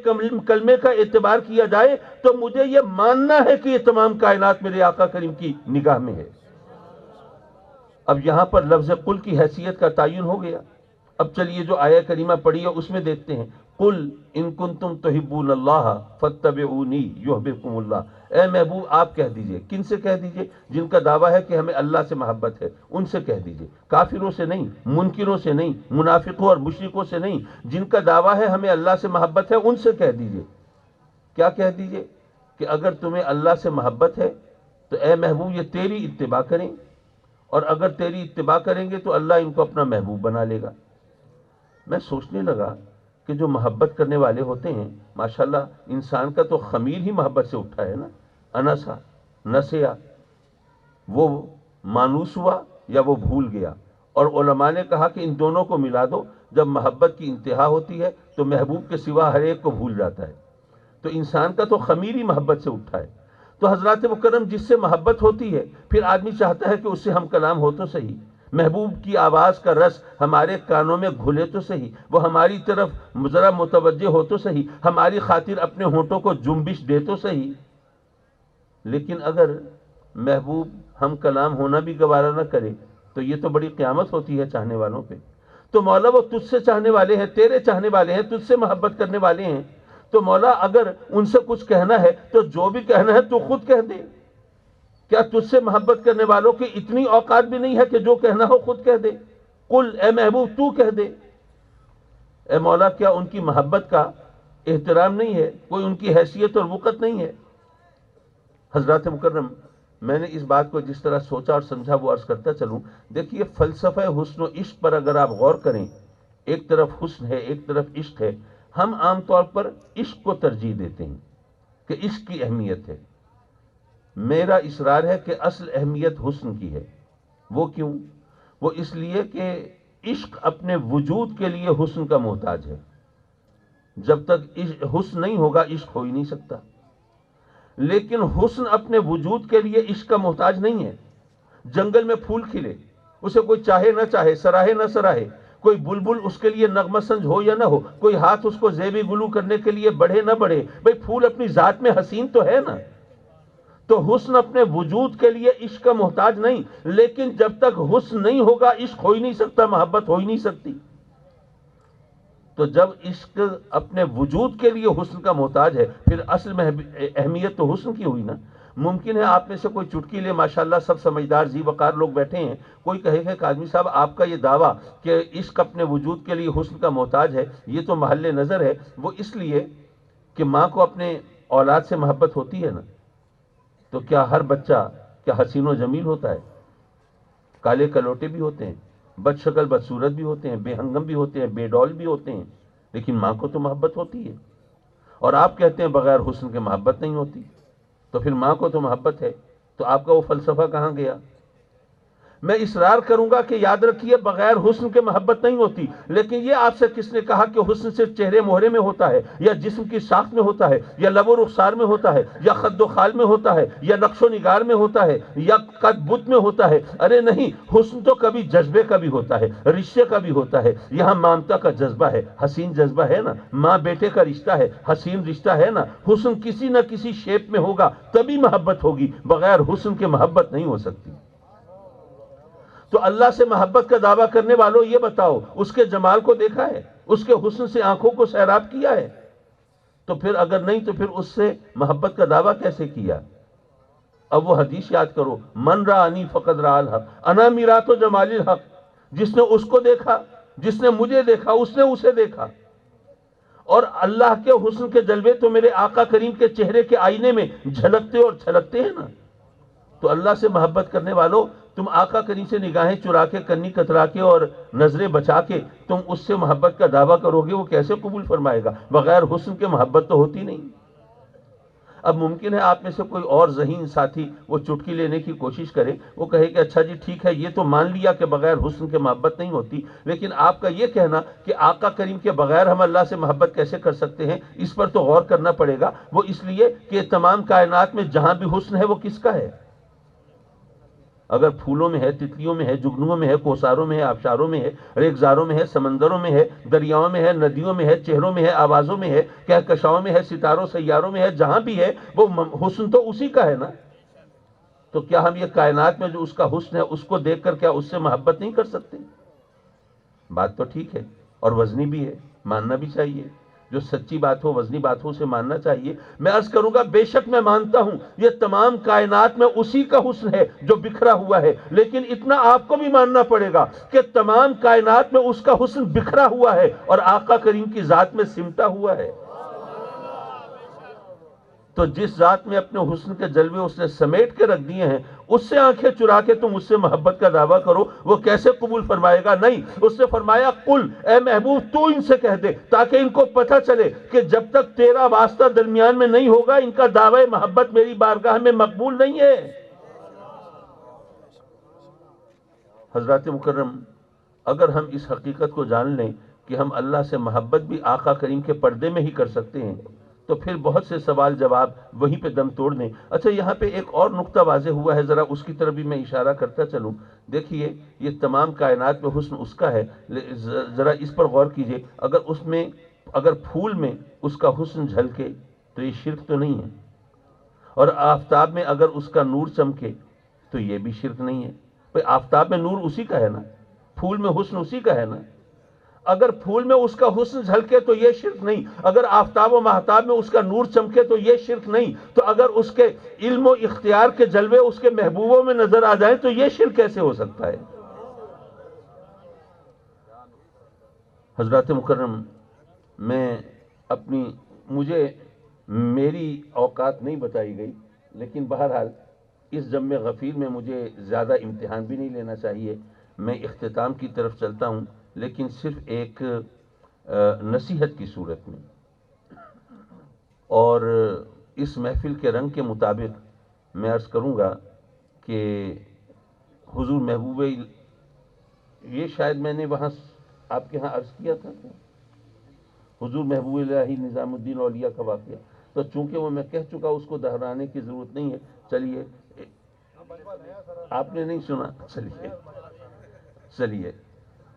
کلمے کا اعتبار کیا جائے تو مجھے یہ ماننا ہے کہ یہ تمام کائنات میرے آقا کریم کی نگاہ میں ہے۔ اب یہاں پر لفظ قل کی حیثیت کا تعین ہو گیا۔ اب چلیے جو آیہ کریمہ پڑھی ہے اس میں دیکھتے ہیں، قل ان کنتم تحبون اللہ فاتبعونی یحببکم اللہ۔ اے محبوب آپ کہہ دیجئے، کن سے کہہ دیجئے؟ جن کا دعویٰ ہے کہ ہمیں اللہ سے محبت ہے، ان سے کہہ دیجئے، کافروں سے نہیں، منکروں سے نہیں، منافقوں اور مشرکوں سے نہیں، جن کا دعویٰ ہے ہمیں اللہ سے محبت ہے ان سے کہہ دیجئے۔ کیا کہہ دیجئے؟ کہ اگر تمہیں اللہ سے محبت ہے تو اے محبوب یہ تیری اتباع کریں، اور اگر تیری اتباع کریں گے تو اللہ ان کو اپنا محبوب بنا لے گا۔ میں سوچنے لگا کہ جو محبت کرنے والے ہوتے ہیں ماشاءاللہ انسان کا تو خمیر ہی محبت سے اٹھا ہے نا، انسا نسیا، وہ مانوس ہوا یا وہ بھول گیا، اور علماء نے کہا کہ ان دونوں کو ملا دو، جب محبت کی انتہا ہوتی ہے تو محبوب کے سوا ہر ایک کو بھول جاتا ہے، تو انسان کا تو خمیر ہی محبت سے اٹھا ہے۔ تو حضرات مکرم جس سے محبت ہوتی ہے پھر آدمی چاہتا ہے کہ اس سے ہم کلام ہو تو صحیح، محبوب کی آواز کا رس ہمارے کانوں میں گھلے تو صحیح، وہ ہماری طرف ذرا متوجہ ہو تو صحیح، ہماری خاطر اپنے ہونٹوں کو جنبش دے تو صحیح۔ لیکن اگر محبوب ہم کلام ہونا بھی گوارا نہ کرے تو یہ تو بڑی قیامت ہوتی ہے چاہنے والوں پہ۔ تو مولا وہ تجھ سے چاہنے والے ہیں، تیرے چاہنے والے ہیں، تجھ سے محبت کرنے والے ہیں، تو مولا اگر ان سے کچھ کہنا ہے تو جو بھی کہنا ہے تو خود کہہ دے۔ کیا تجھ سے محبت کرنے والوں کی اتنی اوقات بھی نہیں ہے کہ جو کہنا ہو خود کہہ دے؟ قل اے محبوب تو کہہ دے۔ اے مولا کیا ان کی محبت کا احترام نہیں ہے، کوئی ان کی حیثیت اور وقت نہیں ہے؟ حضرات مکرم میں نے اس بات کو جس طرح سوچا اور سمجھا وہ عرض کرتا چلوں۔ دیکھیے فلسفہ حسن و عشق پر اگر آپ غور کریں، ایک طرف حسن ہے ایک طرف عشق ہے، ہم عام طور پر عشق کو ترجیح دیتے ہیں کہ عشق کی اہمیت ہے۔ میرا اصرار ہے کہ اصل اہمیت حسن کی ہے۔ وہ کیوں؟ وہ اس لیے کہ عشق اپنے وجود کے لیے حسن کا محتاج ہے۔ جب تک حسن نہیں ہوگا عشق ہو ہی نہیں سکتا۔ لیکن حسن اپنے وجود کے لیے عشق کا محتاج نہیں ہے۔ جنگل میں پھول کھلے، اسے کوئی چاہے نہ چاہے، سراہے نہ سراہے، کوئی بلبل اس کے لیے نغمہ سنج ہو یا نہ ہو، کوئی ہاتھ اس کو زیبی گلو کرنے کے لیے بڑھے نہ بڑھے، بھئی پھول اپنی ذات میں حسین تو ہے نا۔ تو حسن اپنے وجود کے لیے عشق کا محتاج نہیں، لیکن جب تک حسن نہیں ہوگا عشق ہو ہی نہیں سکتا، محبت ہو ہی نہیں سکتی۔ تو جب عشق اپنے وجود کے لیے حسن کا محتاج ہے پھر اصل میں اہمیت تو حسن کی ہوئی نا۔ ممکن ہے آپ میں سے کوئی چٹکی لے، ماشاءاللہ سب سمجھدار ذی وقار لوگ بیٹھے ہیں، کوئی کہے گا کہ آدمی صاحب آپ کا یہ دعویٰ کہ عشق اپنے وجود کے لیے حسن کا محتاج ہے یہ تو محل نظر ہے۔ وہ اس لیے کہ ماں کو اپنے اولاد سے محبت ہوتی ہے نا، تو کیا ہر بچہ کیا حسین و جمیل ہوتا ہے؟ کالے کلوٹے بھی ہوتے ہیں، بد شکل بدصورت بھی ہوتے ہیں، بے ہنگم بھی ہوتے ہیں، بے ڈول بھی ہوتے ہیں، لیکن ماں کو تو محبت ہوتی ہے۔ اور آپ کہتے ہیں بغیر حسن کے محبت نہیں ہوتی، تو پھر ماں کو تو محبت ہے، تو آپ کا وہ فلسفہ کہاں گیا؟ میں اصرار کروں گا کہ یاد رکھیے بغیر حسن کے محبت نہیں ہوتی، لیکن یہ آپ سے کس نے کہا کہ حسن صرف چہرے مہرے میں ہوتا ہے، یا جسم کی ساخت میں ہوتا ہے، یا لب و رخسار میں ہوتا ہے، یا خد و خال میں ہوتا ہے، یا نقش و نگار میں ہوتا ہے، یا قد بت میں ہوتا ہے؟ ارے نہیں، حسن تو کبھی جذبے کا بھی ہوتا ہے، رشتے کا بھی ہوتا ہے۔ یہاں مامتا کا جذبہ ہے، حسین جذبہ ہے نا، ماں بیٹے کا رشتہ ہے، حسین رشتہ ہے نا۔ حسن کسی نہ کسی شیپ میں ہوگا تبھی محبت ہوگی، بغیر حسن کے محبت نہیں ہو سکتی۔ تو اللہ سے محبت کا دعویٰ کرنے والوں یہ بتاؤ اس کے جمال کو دیکھا ہے؟ اس کے حسن سے آنکھوں کو سیراب کیا ہے؟ تو پھر اگر نہیں تو پھر اس سے محبت کا دعویٰ کیسے کیا؟ اب وہ حدیث یاد کرو، من رآنی فقد رأى الحق انا میرات و جمال الحق۔ جس نے اس کو دیکھا، جس نے مجھے دیکھا، اس نے اسے دیکھا۔ اور اللہ کے حسن کے جلوے تو میرے آقا کریم کے چہرے کے آئینے میں جھلکتے اور چھلکتے ہیں نا۔ تو اللہ سے محبت کرنے والوں تم آقا کریم سے نگاہیں چرا کے، کنی کترا کے اور نظریں بچا کے تم اس سے محبت کا دعویٰ کرو گے، وہ کیسے قبول فرمائے گا؟ بغیر حسن کے محبت تو ہوتی نہیں۔ اب ممکن ہے آپ میں سے کوئی اور ذہین ساتھی وہ چٹکی لینے کی کوشش کرے، وہ کہے کہ اچھا جی ٹھیک ہے، یہ تو مان لیا کہ بغیر حسن کے محبت نہیں ہوتی، لیکن آپ کا یہ کہنا کہ آقا کریم کے بغیر ہم اللہ سے محبت کیسے کر سکتے ہیں، اس پر تو غور کرنا پڑے گا۔ وہ اس لیے کہ تمام کائنات میں جہاں بھی حسن ہے وہ کس کا ہے؟ اگر پھولوں میں ہے، تتلیوں میں ہے، جگنوؤں میں ہے، کوساروں میں ہے، آبشاروں میں ہے، ریگزاروں میں ہے، سمندروں میں ہے، دریاؤں میں ہے، ندیوں میں ہے، چہروں میں ہے، آوازوں میں ہے، کہکشاؤں میں ہے، ستاروں سیاروں میں ہے، جہاں بھی ہے وہ حسن تو اسی کا ہے نا۔ تو کیا ہم یہ کائنات میں جو اس کا حسن ہے اس کو دیکھ کر کیا اس سے محبت نہیں کر سکتے؟ بات تو ٹھیک ہے اور وزنی بھی ہے، ماننا بھی چاہیے، جو سچی بات ہو وزنی بات ہو اسے ماننا چاہیے۔ میں عرض کروں گا بے شک میں مانتا ہوں یہ تمام کائنات میں اسی کا حسن ہے جو بکھرا ہوا ہے، لیکن اتنا آپ کو بھی ماننا پڑے گا کہ تمام کائنات میں اس کا حسن بکھرا ہوا ہے اور آقا کریم کی ذات میں سمٹا ہوا ہے۔ تو جس ذات میں اپنے حسن کے جلوے اس نے سمیٹ کے رکھ دیے ہیں، اس سے آنکھیں چرا کے تم اس سے محبت کا دعویٰ کرو، وہ کیسے قبول فرمائے گا؟ نہیں، اس نے فرمایا قل، اے محبوب تو ان سے کہہ دے تاکہ ان کو پتہ چلے کہ جب تک تیرا واسطہ درمیان میں نہیں ہوگا ان کا دعوی محبت میری بارگاہ میں مقبول نہیں ہے۔ حضرات مکرم، اگر ہم اس حقیقت کو جان لیں کہ ہم اللہ سے محبت بھی آقا کریم کے پردے میں ہی کر سکتے ہیں تو پھر بہت سے سوال جواب وہیں پہ دم توڑ دیں۔ اچھا، یہاں پہ ایک اور نقطہ واضح ہوا ہے، ذرا اس کی طرف بھی میں اشارہ کرتا چلوں۔ دیکھیے یہ تمام کائنات میں حسن اس کا ہے، ذرا اس پر غور کیجئے، اگر پھول میں اس کا حسن جھلکے تو یہ شرک تو نہیں ہے، اور آفتاب میں اگر اس کا نور چمکے تو یہ بھی شرک نہیں ہے۔ بھئی آفتاب میں نور اسی کا ہے نا، پھول میں حسن اسی کا ہے نا۔ اگر پھول میں اس کا حسن جھلکے تو یہ شرک نہیں، اگر آفتاب و مہتاب میں اس کا نور چمکے تو یہ شرک نہیں، تو اگر اس کے علم و اختیار کے جلوے اس کے محبوبوں میں نظر آ جائیں تو یہ شرک کیسے ہو سکتا ہے؟ حضرات مکرم، مجھے میری اوقات نہیں بتائی گئی، لیکن بہرحال اس جم غفیر میں مجھے زیادہ امتحان بھی نہیں لینا چاہیے، میں اختتام کی طرف چلتا ہوں، لیکن صرف ایک نصیحت کی صورت میں، اور اس محفل کے رنگ کے مطابق میں عرض کروں گا کہ حضور محبوب، یہ شاید میں نے وہاں آپ کے ہاں عرض کیا تھا کہ حضور محبوب الہی نظام الدین اولیاء کا واقعہ، تو چونکہ وہ میں کہہ چکا اس کو دہرانے کی ضرورت نہیں ہے۔ چلیے، آپ نے نہیں سنا، چلیے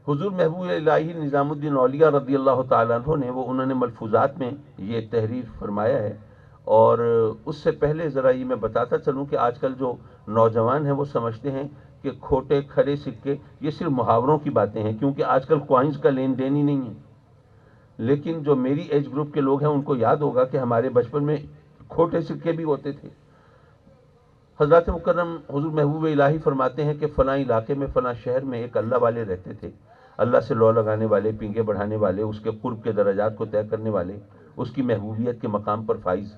حضور محبوب الہی نظام الدین اولیاء رضی اللہ تعالیٰ عنہ نے انہوں نے ملفوظات میں یہ تحریر فرمایا ہے، اور اس سے پہلے ذرا یہ میں بتاتا چلوں کہ آج کل جو نوجوان ہیں وہ سمجھتے ہیں کہ کھوٹے کھڑے سکے یہ صرف محاوروں کی باتیں ہیں، کیونکہ آج کل کوائنز کا لین دین ہی نہیں ہے۔ لیکن جو میری ایج گروپ کے لوگ ہیں ان کو یاد ہوگا کہ ہمارے بچپن میں کھوٹے سکے بھی ہوتے تھے۔ حضرات مکرم، حضور محبوب الہی فرماتے ہیں کہ فلاں علاقے میں فلاں شہر میں ایک اللہ والے رہتے تھے، اللہ سے لو لگانے والے، پینگے بڑھانے والے، اس کے قرب کے درجات کو طے کرنے والے، اس کی محبوبیت کے مقام پر فائز۔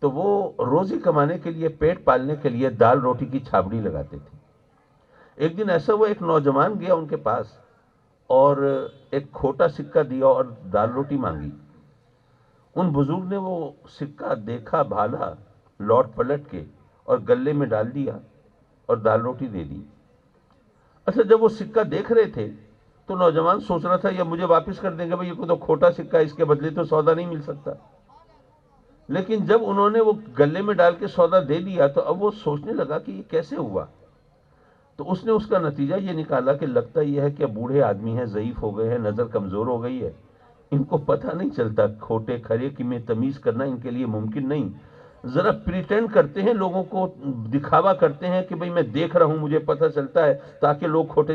تو وہ روزی کمانے کے لیے، پیٹ پالنے کے لیے دال روٹی کی چھابڑی لگاتے تھے۔ ایک دن ایسا وہ ایک نوجوان گیا ان کے پاس اور ایک کھوٹا سکہ دیا اور دال روٹی مانگی۔ ان بزرگ نے وہ سکہ دیکھا، بھالا، لوٹ پلٹ کے اور گلے میں ڈال دیا اور دال روٹی دے دی۔ اچھا، جب وہ سکہ دیکھ رہے تھے تو نوجوان سوچ رہا تھا یہ مجھے واپس کر دیں گے، بھئی یہ کوئی تو کھوٹا سکہ، اس کے بدلے تو سودا نہیں مل سکتا۔ لیکن جب انہوں نے وہ گلے میں ڈال کے سودا دے دیا تو اب وہ سوچنے لگا کہ یہ کیسے ہوا۔ تو اس نے اس کا نتیجہ یہ نکالا کہ لگتا یہ ہے کہ بوڑھے آدمی ہیں، ضعیف ہو گئے ہیں، نظر کمزور ہو گئی ہے، ان کو پتہ نہیں چلتا کھوٹے کھرے کی میں تمیز کرنا ان کے لیے ممکن نہیں۔ ذرا پریٹینڈ کرتے ہیں، لوگوں کو دکھاوا کرتے ہیں کہ بھئی میں دیکھ رہا ہوں، مجھے پتہ چلتا ہے، تاکہ لوگ کھوٹے